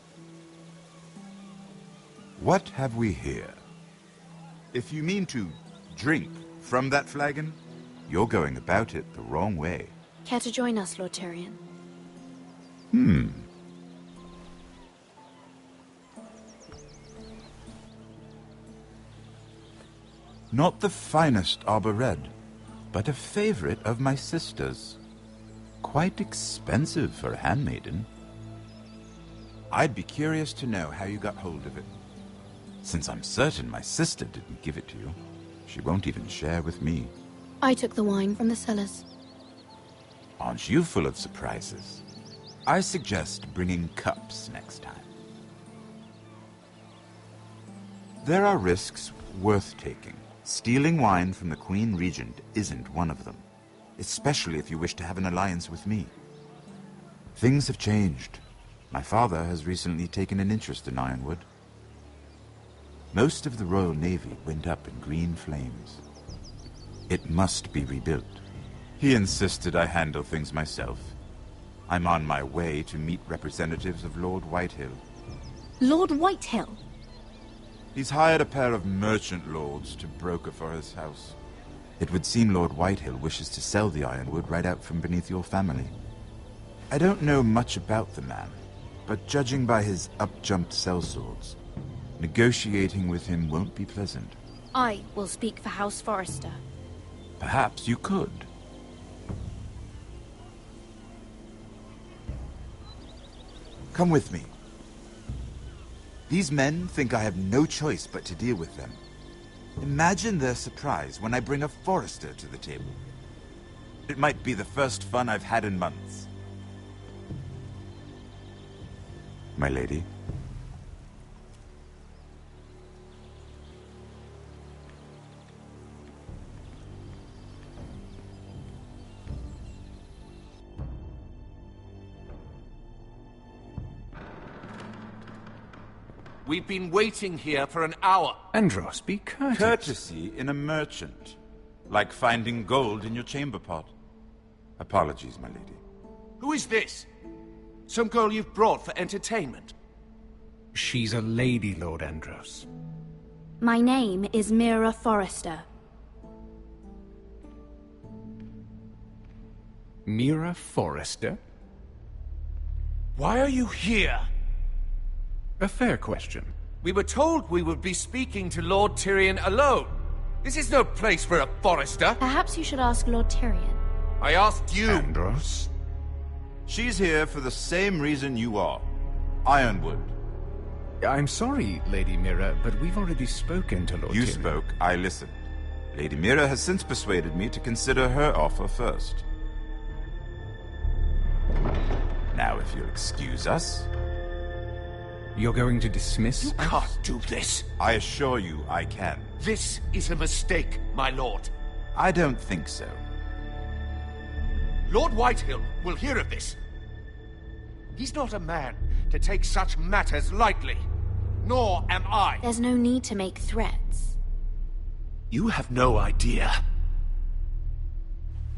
what have we here? If you mean to drink from that flagon, you're going about it the wrong way. Care to join us, Lord Tyrion? Not the finest arbor red, but a favorite of my sister's. Quite expensive for a handmaiden. I'd be curious to know how you got hold of it. Since I'm certain my sister didn't give it to you, she won't even share with me. I took the wine from the cellars. Aren't you full of surprises? I suggest bringing cups next time. There are risks worth taking. Stealing wine from the Queen Regent isn't one of them, especially if you wish to have an alliance with me. Things have changed. My father has recently taken an interest in Ironwood. Most of the Royal Navy went up in green flames. It must be rebuilt. He insisted I handle things myself. I'm on my way to meet representatives of Lord Whitehill. Lord Whitehill? He's hired a pair of merchant lords to broker for his house. It would seem Lord Whitehill wishes to sell the Ironwood right out from beneath your family. I don't know much about the man, but judging by his up-jumped sellswords, negotiating with him won't be pleasant. I will speak for House Forrester. Perhaps you could. Come with me. These men think I have no choice but to deal with them. Imagine their surprise when I bring a Forrester to the table. It might be the first fun I've had in months. My lady. We've been waiting here for an hour. Andros, be courteous. Courtesy in a merchant. Like finding gold in your chamber pot. Apologies, my lady. Who is this? Some girl you've brought for entertainment? She's a lady, Lord Andros. My name is Mira Forrester. Mira Forrester? Why are you here? A fair question. We were told we would be speaking to Lord Tyrion alone. This is no place for a Forrester. Perhaps you should ask Lord Tyrion. I asked you. Andros? She's here for the same reason you are. Ironwood. I'm sorry, Lady Mira, but we've already spoken to Lord Tyrion. You spoke, I listened. Lady Mira has since persuaded me to consider her offer first. Now, if you'll excuse us... You're going to dismiss You us? can't do this. I assure you I can. This is a mistake, my lord. I don't think so. Lord Whitehill will hear of this. He's not a man to take such matters lightly. Nor am I. There's no need to make threats. You have no idea.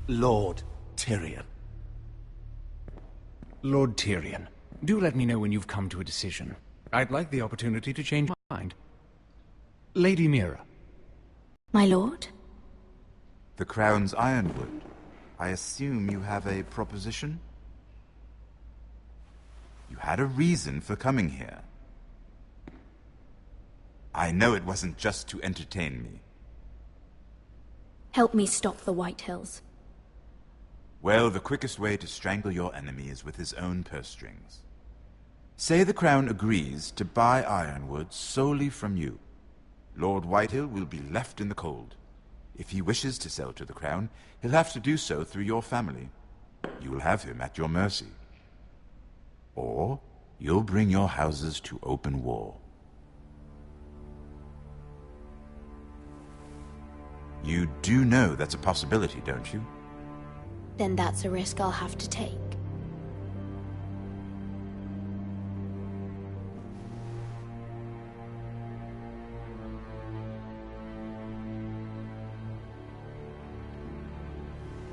Lord Tyrion. Lord Tyrion, do let me know when you've come to a decision. I'd like the opportunity to change my mind. Lady Mira. My lord? The Crown's Ironwood. I assume you have a proposition? You had a reason for coming here. I know it wasn't just to entertain me. Help me stop the Whitehills. Well, the quickest way to strangle your enemy is with his own purse strings. Say the Crown agrees to buy Ironwood solely from you. Lord Whitehill will be left in the cold. If he wishes to sell to the Crown, he'll have to do so through your family. You will have him at your mercy. Or you'll bring your houses to open war. You do know that's a possibility, don't you? Then that's a risk I'll have to take.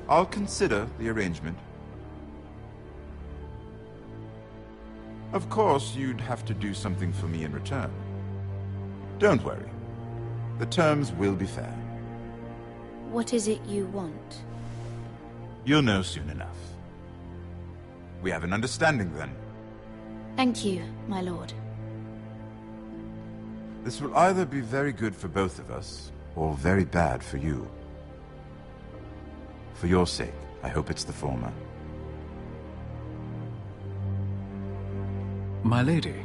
I'll consider the arrangement. Of course, you'd have to do something for me in return. Don't worry. The terms will be fair. What is it you want? You'll know soon enough. We have an understanding then. Thank you, my lord. This will either be very good for both of us, or very bad for you. For your sake, I hope it's the former. My lady.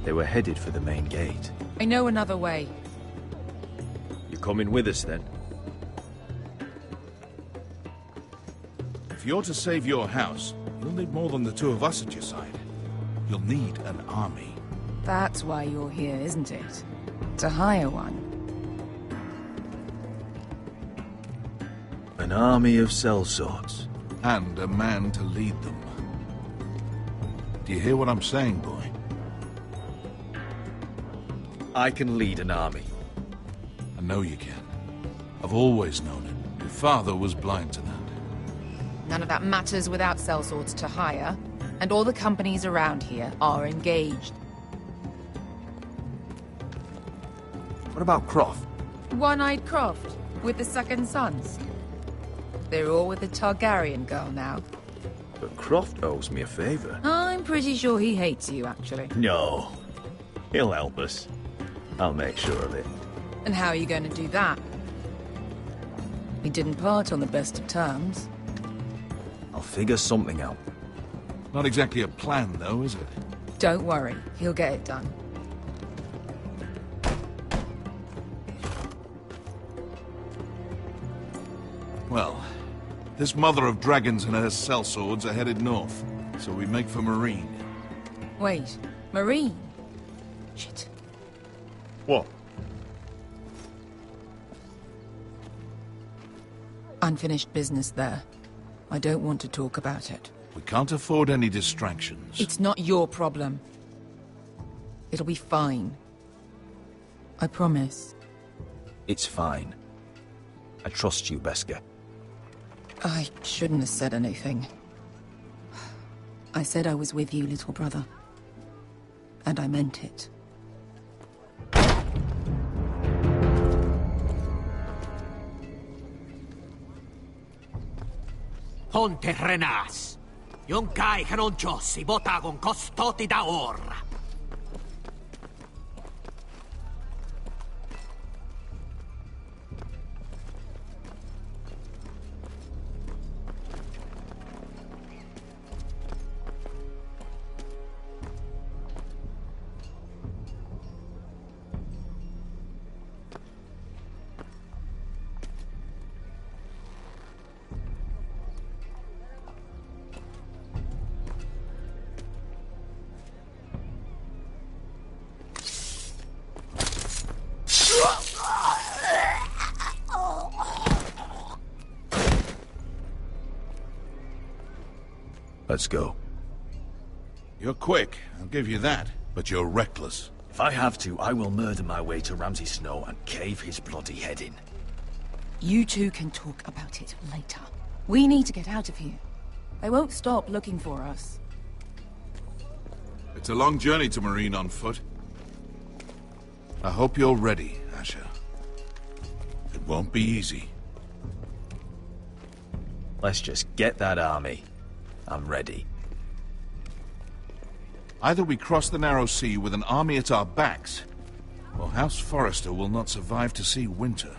They were headed for the main gate. I know another way. You coming with us then? If you're to save your house, you'll need more than the two of us at your side. You'll need an army. That's why you're here, isn't it? To hire one. An army of sellswords. And a man to lead them. Do you hear what I'm saying, boy? I can lead an army. I know you can. I've always known it. Your father was blind to that. None of that matters without sellswords to hire, and all the companies around here are engaged. What about Croft? One-Eyed Croft, with the second sons. They're all with the Targaryen girl now. But Croft owes me a favor. I'm pretty sure he hates you, actually. No. He'll help us. I'll make sure of it. And how are you going to do that? We didn't part on the best of terms. I'll figure something out. Not exactly a plan, though, is it? Don't worry, he'll get it done. Well, this mother of dragons and her sellswords are headed north, so we make for Marine. Wait, Marine? Shit. What? Unfinished business there. I don't want to talk about it. We can't afford any distractions. It's not your problem. It'll be fine. I promise. It's fine. I trust you, Beskar. I shouldn't have said anything. I said I was with you, little brother. And I meant it. Ponte Renas. Yung kai kanoncho si botagon costoti da orra. Let's go. You're quick, I'll give you that, but you're reckless. If I have to, I will murder my way to Ramsay Snow and cave his bloody head in. You two can talk about it later. We need to get out of here. They won't stop looking for us. It's a long journey to Marine on foot. I hope you're ready, Asher. It won't be easy. Let's just get that army. I'm ready. Either we cross the narrow sea with an army at our backs, or House Forrester will not survive to see winter.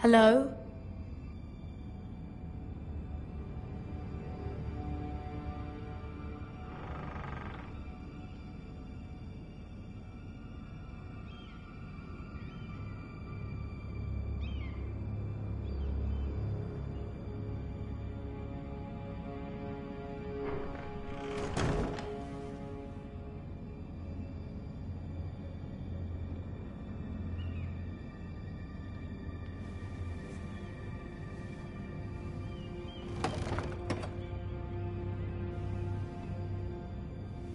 Hello?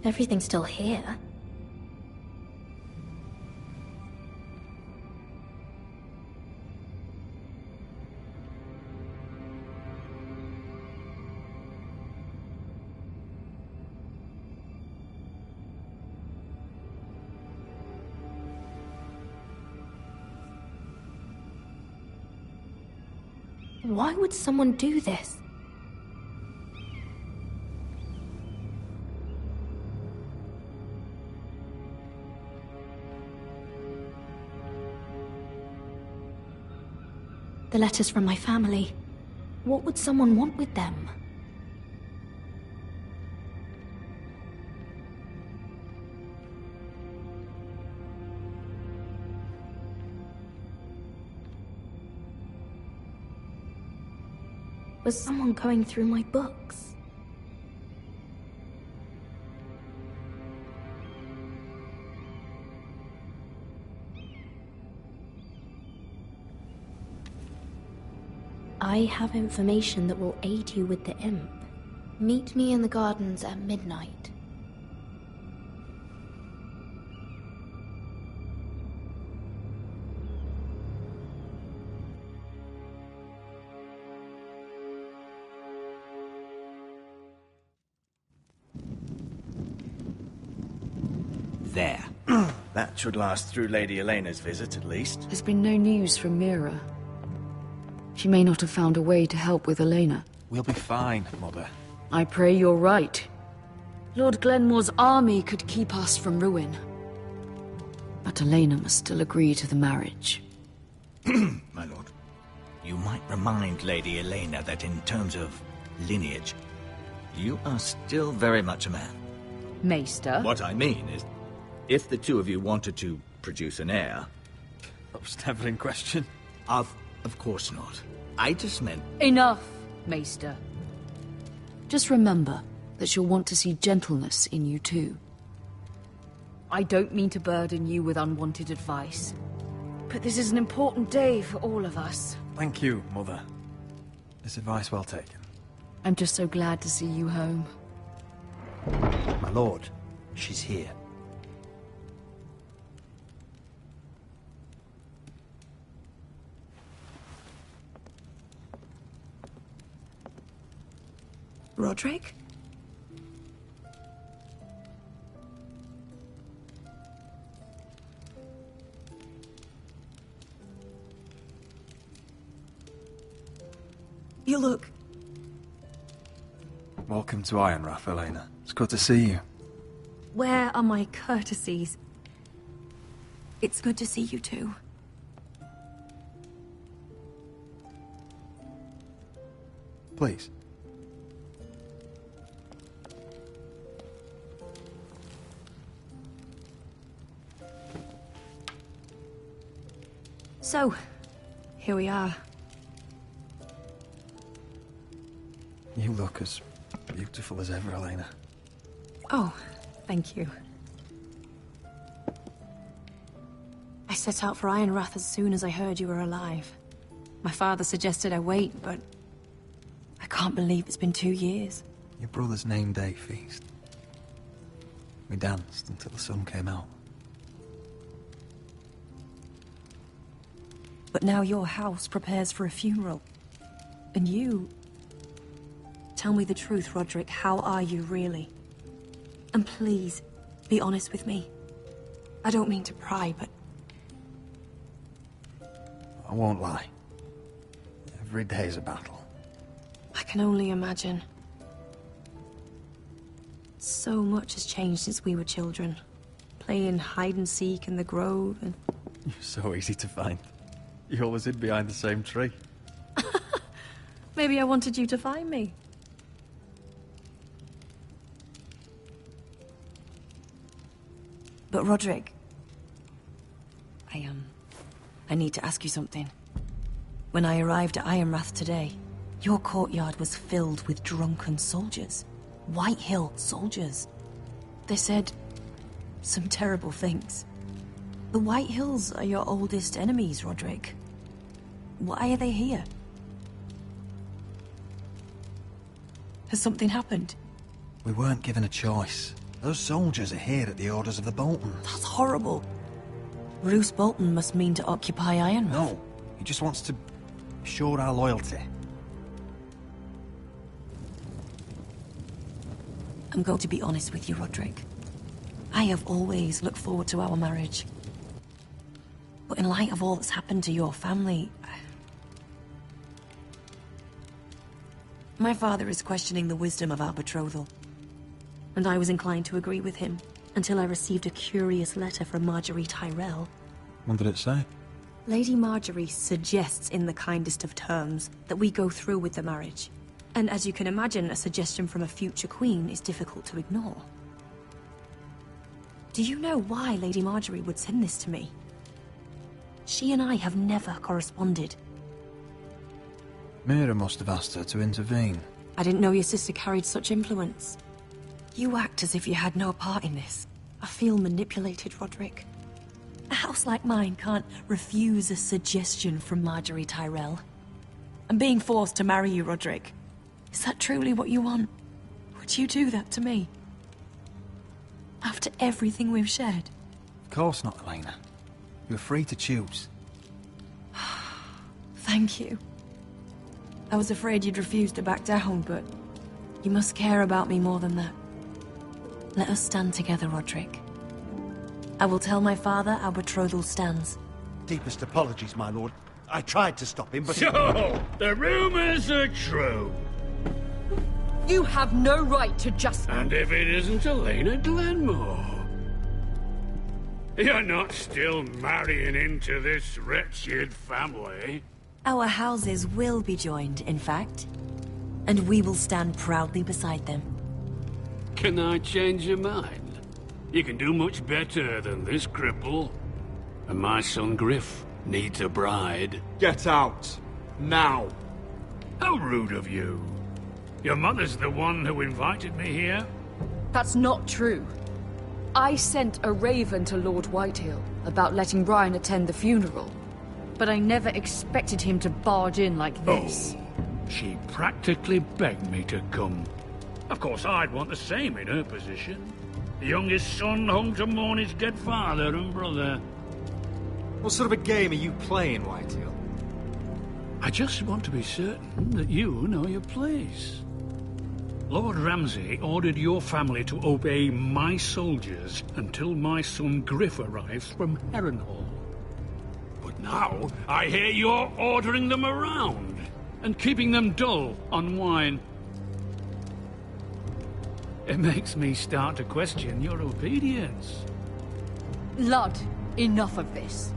Everything's still here. Why would someone do this? The letters from my family. What would someone want with them? Was someone going through my books? I have information that will aid you with the imp. Meet me in the gardens at midnight. There. That should last through Lady Elena's visit, at least. There's been no news from Mira. She may not have found a way to help with Elena. We'll be fine, Mother. I pray you're right. Lord Glenmore's army could keep us from ruin. But Elena must still agree to the marriage. My lord, you might remind Lady Elena that in terms of lineage, you are still very much a man. Maester? What I mean is, if the two of you wanted to produce an heir... That was never in question. Of course not. I just meant... Enough, Maester. Just remember that she'll want to see gentleness in you too. I don't mean to burden you with unwanted advice, but this is an important day for all of us. Thank you, Mother. This advice well taken. I'm just so glad to see you home. My lord, she's here. Roderick? You look... Welcome to Ironrath, Elena. It's good to see you. Where are my courtesies? It's good to see you too. Please. So, here we are. You look as beautiful as ever, Elena. Oh, thank you. I set out for Ironrath as soon as I heard you were alive. My father suggested I wait, but I can't believe it's been 2 years. Your brother's name day feast. We danced until the sun came out. But now your house prepares for a funeral. And you... Tell me the truth, Roderick. How are you, really? And please, be honest with me. I don't mean to pry, but... I won't lie. Every day's a battle. I can only imagine. So much has changed since we were children. Playing hide-and-seek in the grove and... You're so easy to find. You always hid behind the same tree. Maybe I wanted you to find me. But Roderick... I need to ask you something. When I arrived at Ironrath today, your courtyard was filled with drunken soldiers. White Hill soldiers. They said some terrible things. The White Hills are your oldest enemies, Roderick. Why are they here? Has something happened? We weren't given a choice. Those soldiers are here at the orders of the Boltons. That's horrible. Roose Bolton must mean to occupy Ironrath. No, he just wants to assure our loyalty. I'm going to be honest with you, Roderick. I have always looked forward to our marriage. But in light of all that's happened to your family... My father is questioning the wisdom of our betrothal. And I was inclined to agree with him, until I received a curious letter from Marjorie Tyrell. What did it say? Lady Marjorie suggests in the kindest of terms that we go through with the marriage. And as you can imagine, a suggestion from a future queen is difficult to ignore. Do you know why Lady Marjorie would send this to me? She and I have never corresponded. Mira must have asked her to intervene. I didn't know your sister carried such influence. You act as if you had no part in this. I feel manipulated, Roderick. A house like mine can't refuse a suggestion from Marjorie Tyrell. I'm being forced to marry you, Roderick. Is that truly what you want? Would you do that to me? After everything we've shared? Of course not, Elena. You're free to choose. Thank you. I was afraid you'd refuse to back down, but you must care about me more than that. Let us stand together, Roderick. I will tell my father our betrothal stands. Deepest apologies, my lord. I tried to stop him, but... So, the rumors are true. You have no right to just... And if it isn't Elena Glenmore? You're not still marrying into this wretched family? Our houses will be joined, in fact. And we will stand proudly beside them. Can I change your mind? You can do much better than this cripple. And my son Griff needs a bride. Get out. Now. How rude of you. Your mother's the one who invited me here? That's not true. I sent a raven to Lord Whitehill about letting Brian attend the funeral. But I never expected him to barge in like this. Oh, she practically begged me to come. Of course, I'd want the same in her position. The youngest son home to mourn his dead father and brother. What sort of a game are you playing, Whitehill? I just want to be certain that you know your place. Lord Ramsay ordered your family to obey my soldiers until my son Griff arrives from Harrenhal. But now, I hear you're ordering them around and keeping them dull on wine. It makes me start to question your obedience. Lud, enough of this.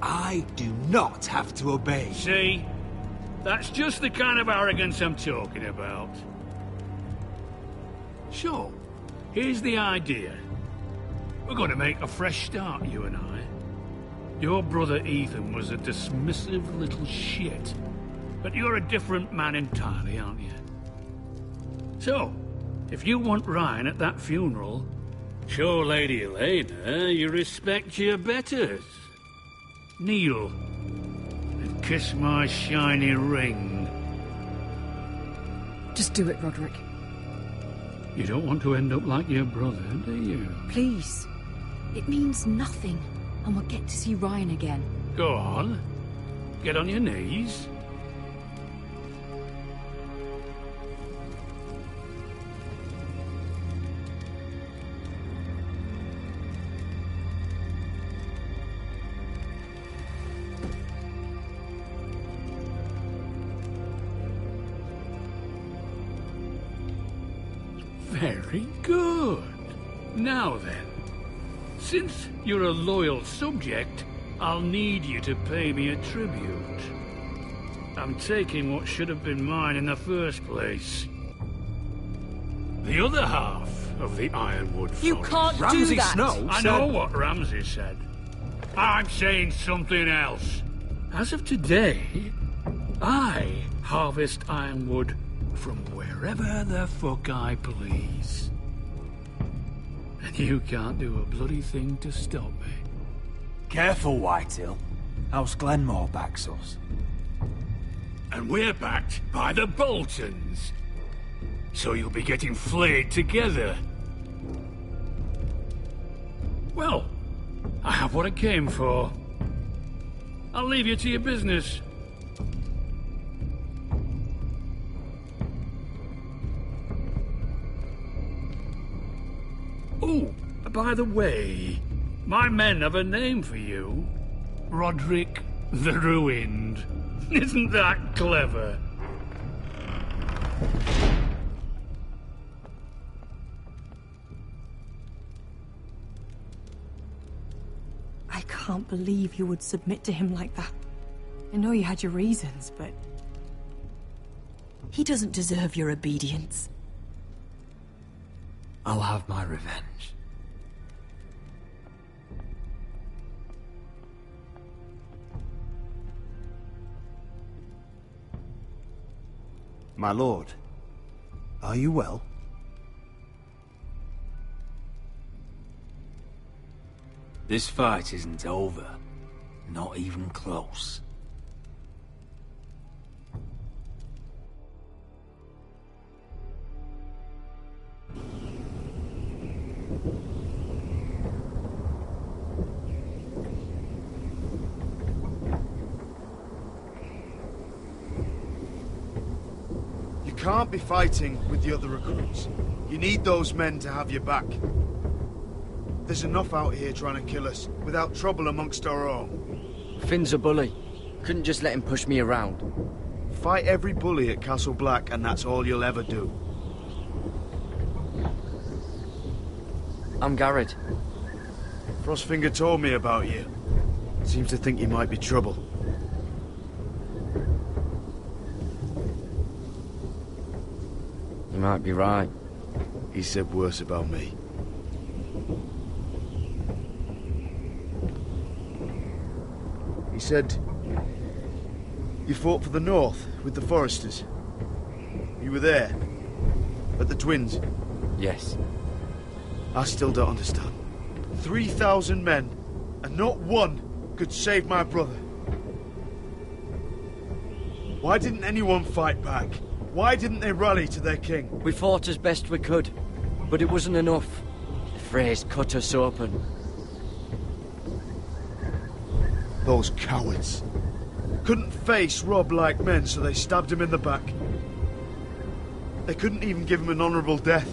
I do not have to obey. See? That's just the kind of arrogance I'm talking about. So, here's the idea. We're going to make a fresh start, you and I. Your brother Ethan was a dismissive little shit. But you're a different man entirely, aren't you? So, if you want Ryan at that funeral, show Lady Elena you respect your betters. Kneel and kiss my shiny ring. Just do it, Roderick. You don't want to end up like your brother, do you? Please. It means nothing, and we'll get to see Ryan again. Go on. Get on your knees. Very good. Now then, since you're a loyal subject, I'll need you to pay me a tribute. I'm taking what should have been mine in the first place. The other half of the Ironwood Forest. You can't do that! Snow I know what Ramsay said. I'm saying something else. As of today, I harvest ironwood from wherever the fuck I please. And you can't do a bloody thing to stop me. Careful, Whitehill. House Glenmore backs us. And we're backed by the Boltons. So you'll be getting flayed together. Well, I have what I came for. I'll leave you to your business. Oh, by the way, my men have a name for you. Roderick the Ruined. Isn't that clever? I can't can't believe you would submit to him like that. I know you had your reasons, but... he doesn't deserve your obedience. I'll have my revenge. My lord, are you well? This fight isn't over. Not even close. You can't be fighting with the other recruits. You need those men to have your back. There's enough out here trying to kill us, without trouble amongst our own. Finn's a bully. Couldn't just let him push me around. Fight every bully at Castle Black, and that's all you'll ever do. I'm Garrett. Frostfinger told me about you. Seems to think you might be trouble. You might be right. He said worse about me. He said... you fought for the North, with the Foresters. You were there. At the Twins. Yes. I still don't understand. 3,000 men, and not one could save my brother. Why didn't anyone fight back? Why didn't they rally to their king? We fought as best we could, but it wasn't enough. The Freys cut us open. Those cowards. Couldn't face Rob like men, so they stabbed him in the back. They couldn't even give him an honourable death.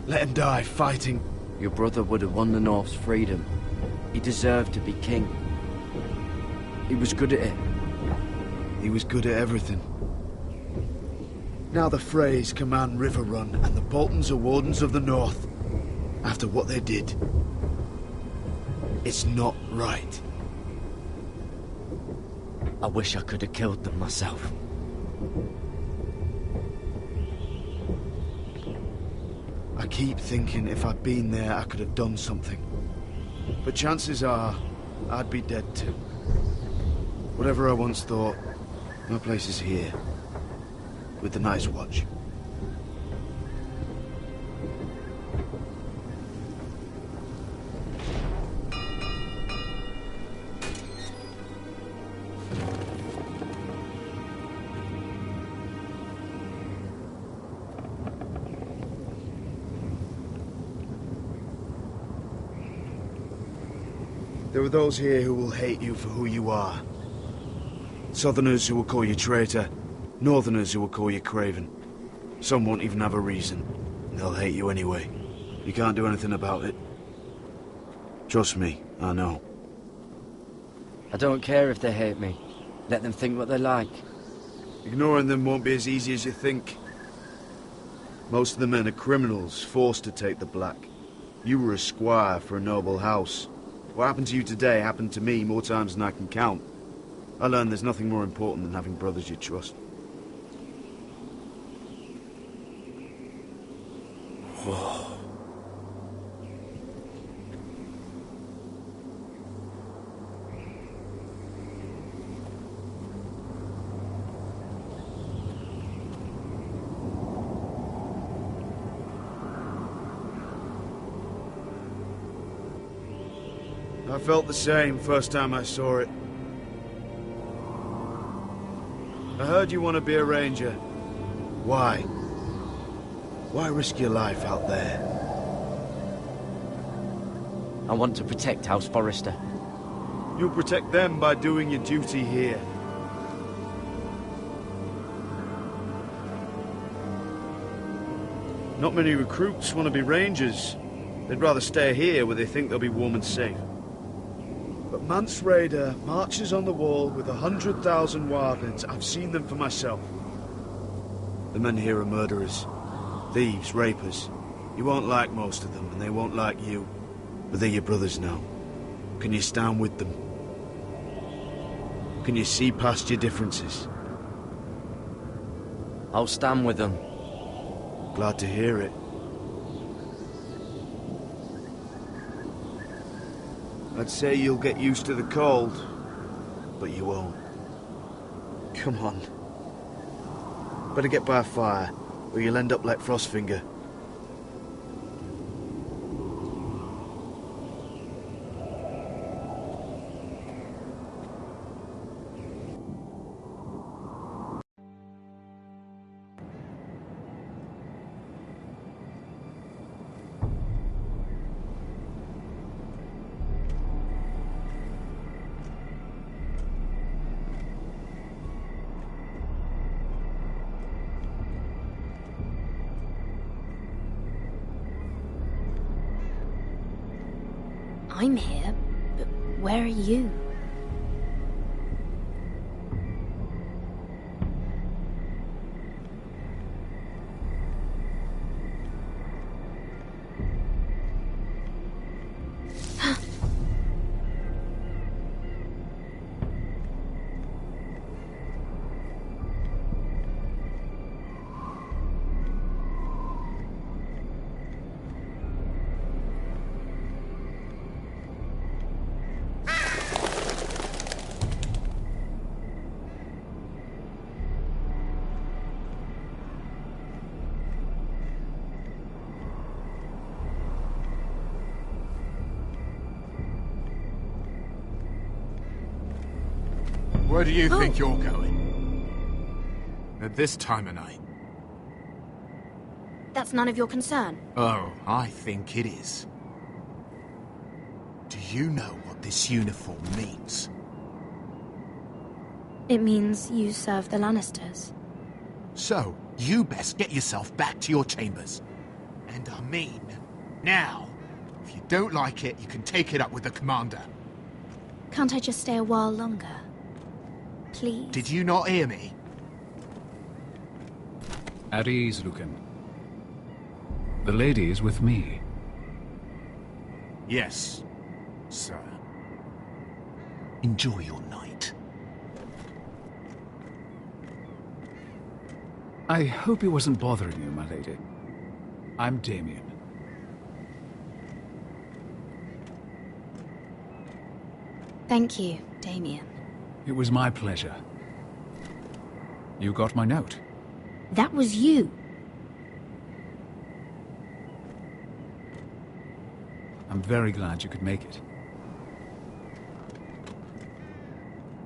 Let him die fighting. Your brother would have won the North's freedom. He deserved to be king. He was good at it. He was good at everything. Now the Freys command River Run, and the Boltons are Wardens of the North. After what they did. It's not right. I wish I could have killed them myself. I keep thinking if I'd been there, I could have done something. But chances are, I'd be dead too. Whatever I once thought, my place is here. With the Night's Watch. There are those here who will hate you for who you are. Southerners who will call you traitor, Northerners who will call you craven. Some won't even have a reason. They'll hate you anyway. You can't do anything about it. Trust me, I know. I don't care if they hate me. Let them think what they like. Ignoring them won't be as easy as you think. Most of the men are criminals, forced to take the black. You were a squire for a noble house. What happened to you today happened to me more times than I can count. I learned there's nothing more important than having brothers you trust. Whoa. I felt the same first time I saw it. I heard you want to be a ranger. Why? Why risk your life out there? I want to protect House Forrester. You'll protect them by doing your duty here. Not many recruits want to be rangers. They'd rather stay here where they think they'll be warm and safe. But Mance Rayder marches on the wall with 100,000 wildlings. I've seen them for myself. The men here are murderers. Thieves, rapers. You won't like most of them, and they won't like you. But they're your brothers now. Can you stand with them? can you see past your differences? I'll stand with them. Glad to hear it. I'd say you'll get used to the cold, but you won't. Come on. Better get by a fire, or you'll end up like Frostfinger. I'm here, but where are you? Where do you think you're going? At this time of night? That's none of your concern. Oh, I think it is. Do you know what this uniform means? It means you serve the Lannisters. So, you best get yourself back to your chambers. And I mean, now. If you don't like it, you can take it up with the commander. Can't I just stay a while longer? Please? Did you not hear me? At ease, Lucan. The lady is with me. Yes, sir. Enjoy your night. I hope he wasn't bothering you, my lady. I'm Damien. Thank you, Damien. It was my pleasure. You got my note. That was you. I'm very glad you could make it.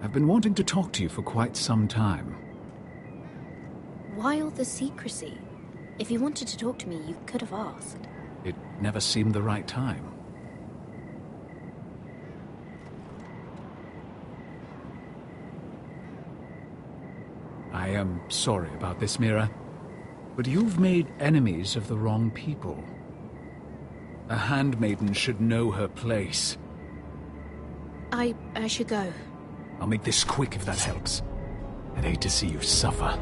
I've been wanting to talk to you for quite some time. Why all the secrecy? If you wanted to talk to me, you could have asked. It never seemed the right time. I am sorry about this, Mira, but you've made enemies of the wrong people. A handmaiden should know her place. I should go. I'll make this quick if that helps. I'd hate to see you suffer.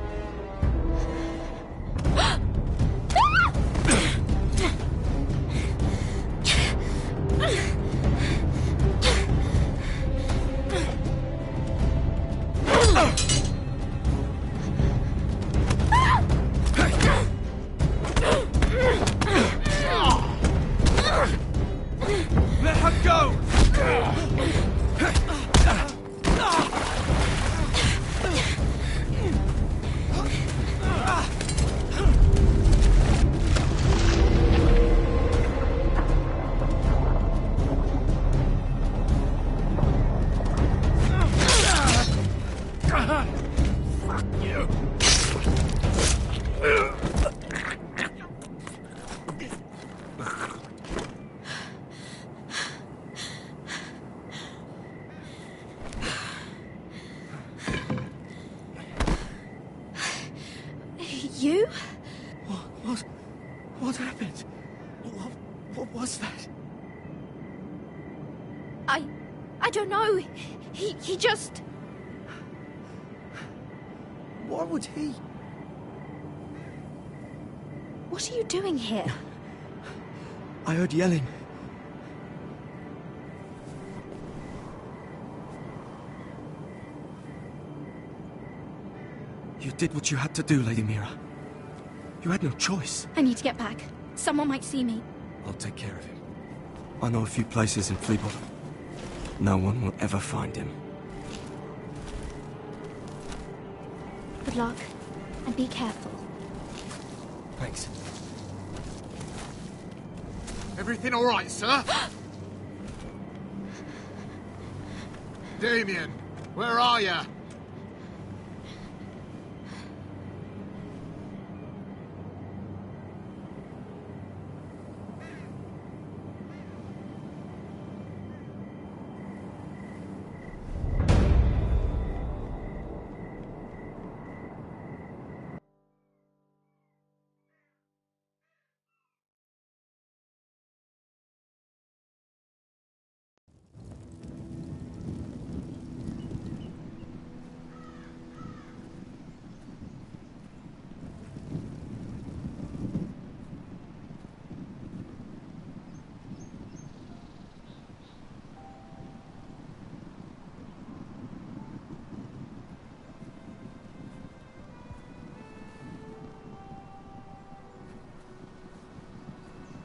Let her go! You? What happened? What was that? I don't know. He just... Why would he? What are you doing here? I heard yelling. did what you had to do, Lady Mira. You had no choice. I need to get back. Someone might see me. I'll take care of him. I know a few places in Fleabottom. No one will ever find him. Good luck, and be careful. Thanks. Everything all right, sir? Damien, where are you?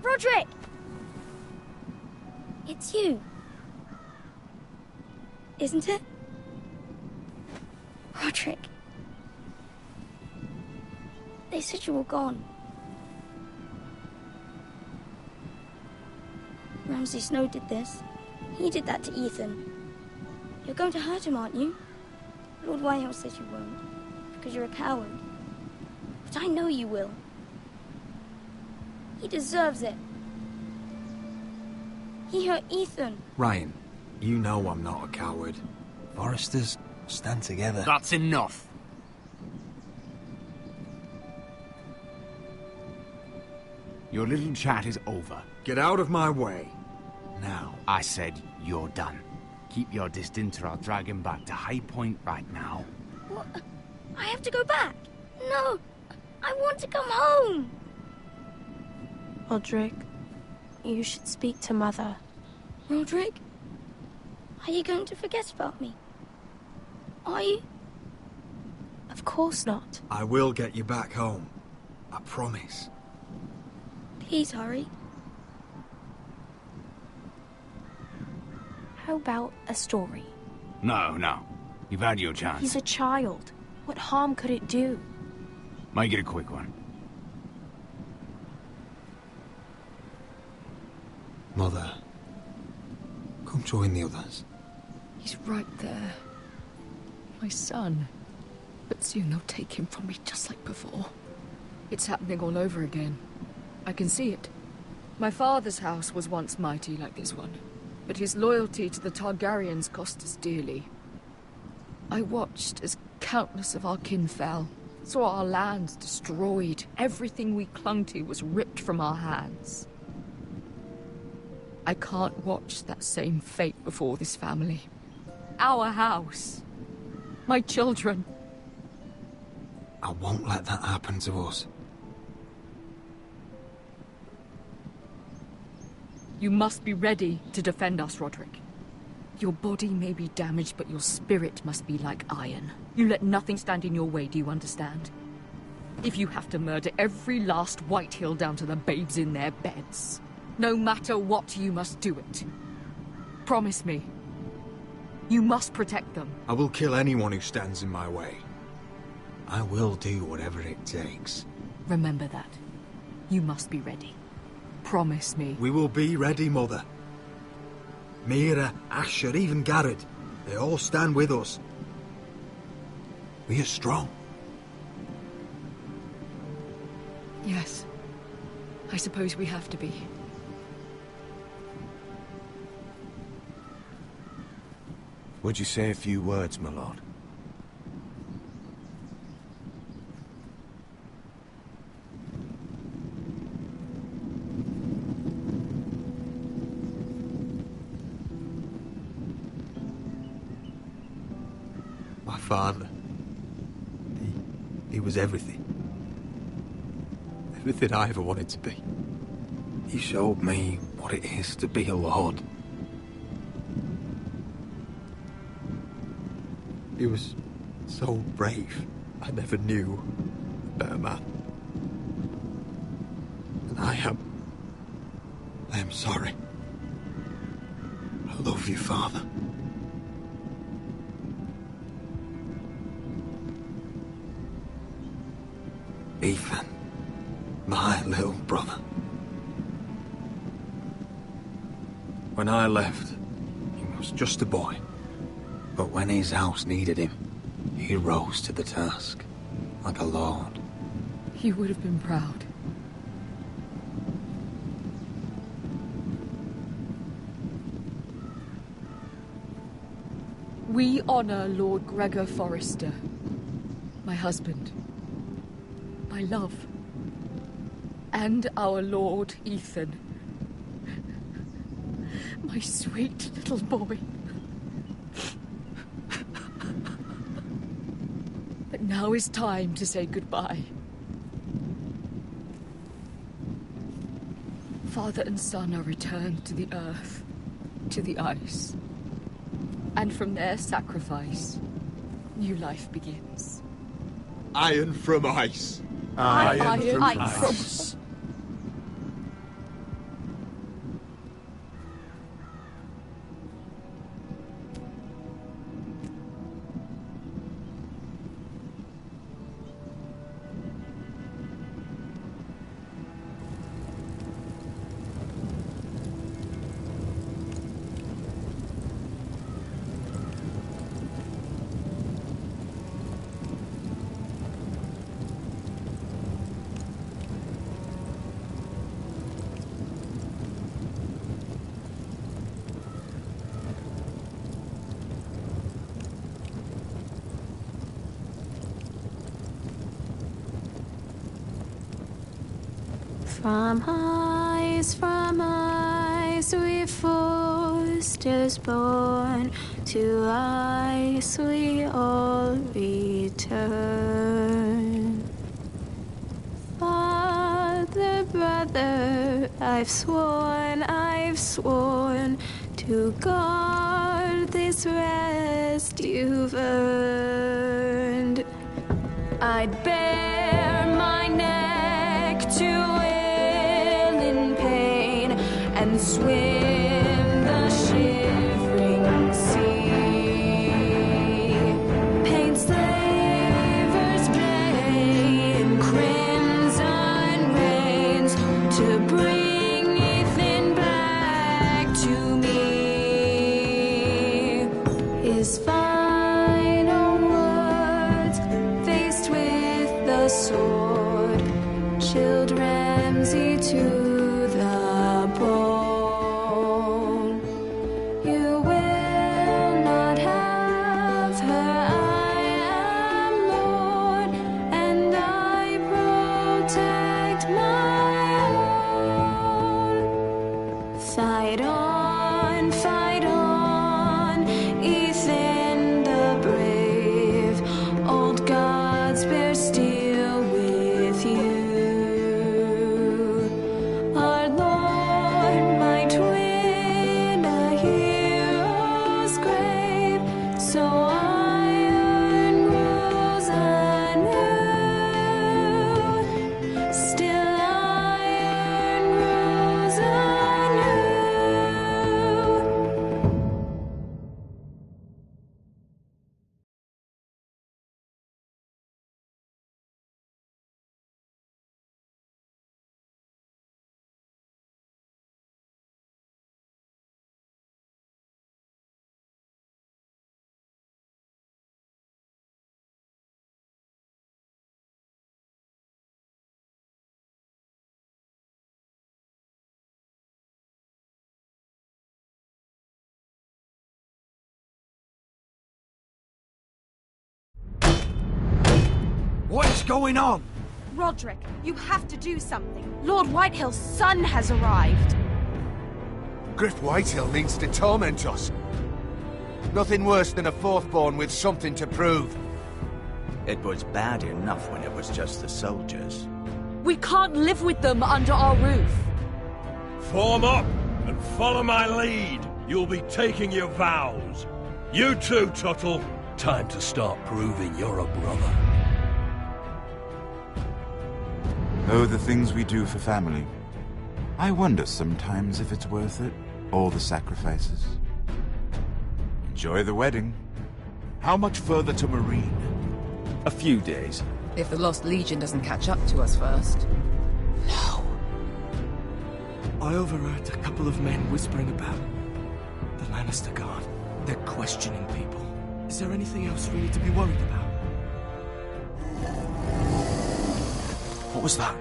Roderick! It's you. Isn't it? Roderick. They said you were gone. Ramsay Snow did this. He did that to Ethan. You're going to hurt him, aren't you? Lord Whitehill says you won't, because you're a coward. But I know you will. He deserves it. He hurt Ethan. Ryan, you know I'm not a coward. Foresters stand together. That's enough. Your little chat is over. Get out of my way. Now. I said you're done. Keep your distance or I'll drag him back to High Point right now. What? I have to go back. No, I want to come home. Roderick, you should speak to Mother. Roderick? Are you going to forget about me? Are you? Of course not. I will get you back home. I promise. Please hurry. How about a story? No. You've had your chance. He's a child. What harm could it do? Make it a quick one. Mother, come join the others. He's right there. My son. But soon they'll take him from me just like before. It's happening all over again. I can see it. My father's house was once mighty like this one, but his loyalty to the Targaryens cost us dearly. I watched as countless of our kin fell, saw our lands destroyed, everything we clung to was ripped from our hands. I can't watch that same fate before this family. Our house. My children. I won't let that happen to us. You must be ready to defend us, Roderick. Your body may be damaged, but your spirit must be like iron. You let nothing stand in your way, do you understand? If you have to murder every last Whitehill down to the babes in their beds, no matter what, you must do it. Promise me. You must protect them. I will kill anyone who stands in my way. I will do whatever it takes. Remember that. You must be ready. Promise me. We will be ready, Mother. Mira, Asher, even Garrett. They all stand with us. We are strong. Yes. I suppose we have to be. Would you say a few words, my lord? My father. He was everything. Everything I ever wanted to be. He showed me what it is to be a lord. He was so brave. I never knew a better man. And I am sorry. I love you, Father. Ethan, my little brother. When I left, he was just a boy. But when his house needed him, he rose to the task, like a lord. He would have been proud. We honor Lord Gregor Forrester, my husband, my love, and our Lord Ethan, my sweet little boy. But now is time to say goodbye. Father and son are returned to the earth, to the ice. And from their sacrifice, new life begins. Iron from ice. Iron from ice. From ice, we foresters born, to ice we all return. Father, brother, I've sworn to guard this rest you've earned. I'd bare my neck to and swim the shivering sea. Paint slavers play in crimson rains to bring Ethan back to me. His final words, faced with the sword, chilled Ramsay to fight on, Ethan the brave. Old gods bear steel with you. Our Lord might win a hero's grave, so iron grows anew. Still iron grows anew. What is going on? Roderick, you have to do something. Lord Whitehill's son has arrived. Griff Whitehill means to torment us. Nothing worse than a fourth-born with something to prove. It was bad enough when it was just the soldiers. We can't live with them under our roof. Form up and follow my lead. You'll be taking your vows. You too, Tuttle. Time to start proving you're a brother. Oh, the things we do for family. I wonder sometimes if it's worth it, all the sacrifices. Enjoy the wedding. How much further to Marine? A few days. If the Lost Legion doesn't catch up to us first. I overheard a couple of men whispering about the Lannister Guard. They're questioning people. Is there anything else we need to be worried about? What was that?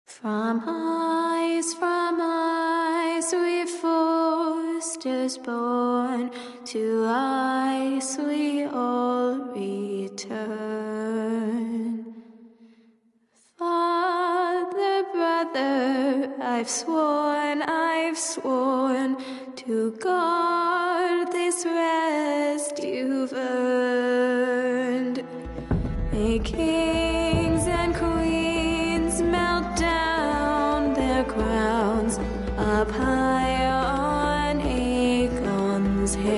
From ice we forced us born, to ice we all return. Father, brother, I've sworn to guard this rest you've earned. May kings and queens melt down their crowns up high on Aegon's hill.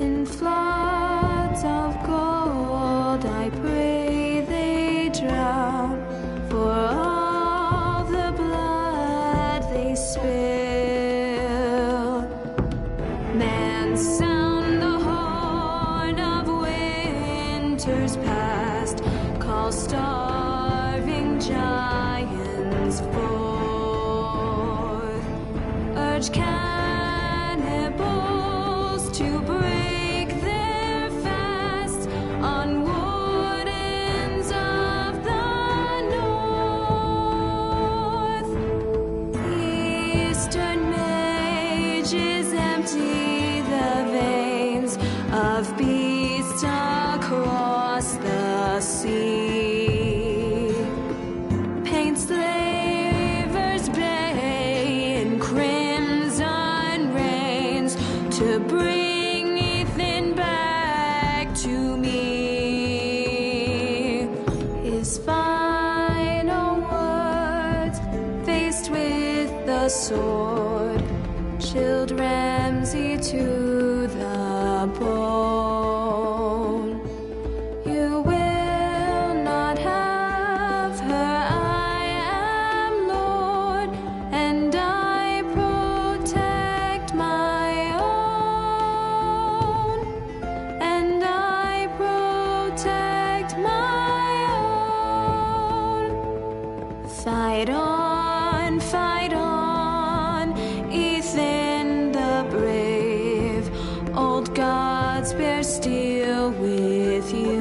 In floods of gold I pray they drown, for all the blood they spill. Man, sound the horn of winter's past, call starving giants forth, urge cannibals to break their fast on wardens of the north. Eastern mages empty the veins of beasts across the sea. Paint slavers bay in crimson rains to bring Ethan back to me. His final words, faced with the sword, chilled Ramsay to the bone. You will not have her, I am Lord, and I protect my own, and I protect my own. Fight on, Ethan the brave. Old gods bear steel with you.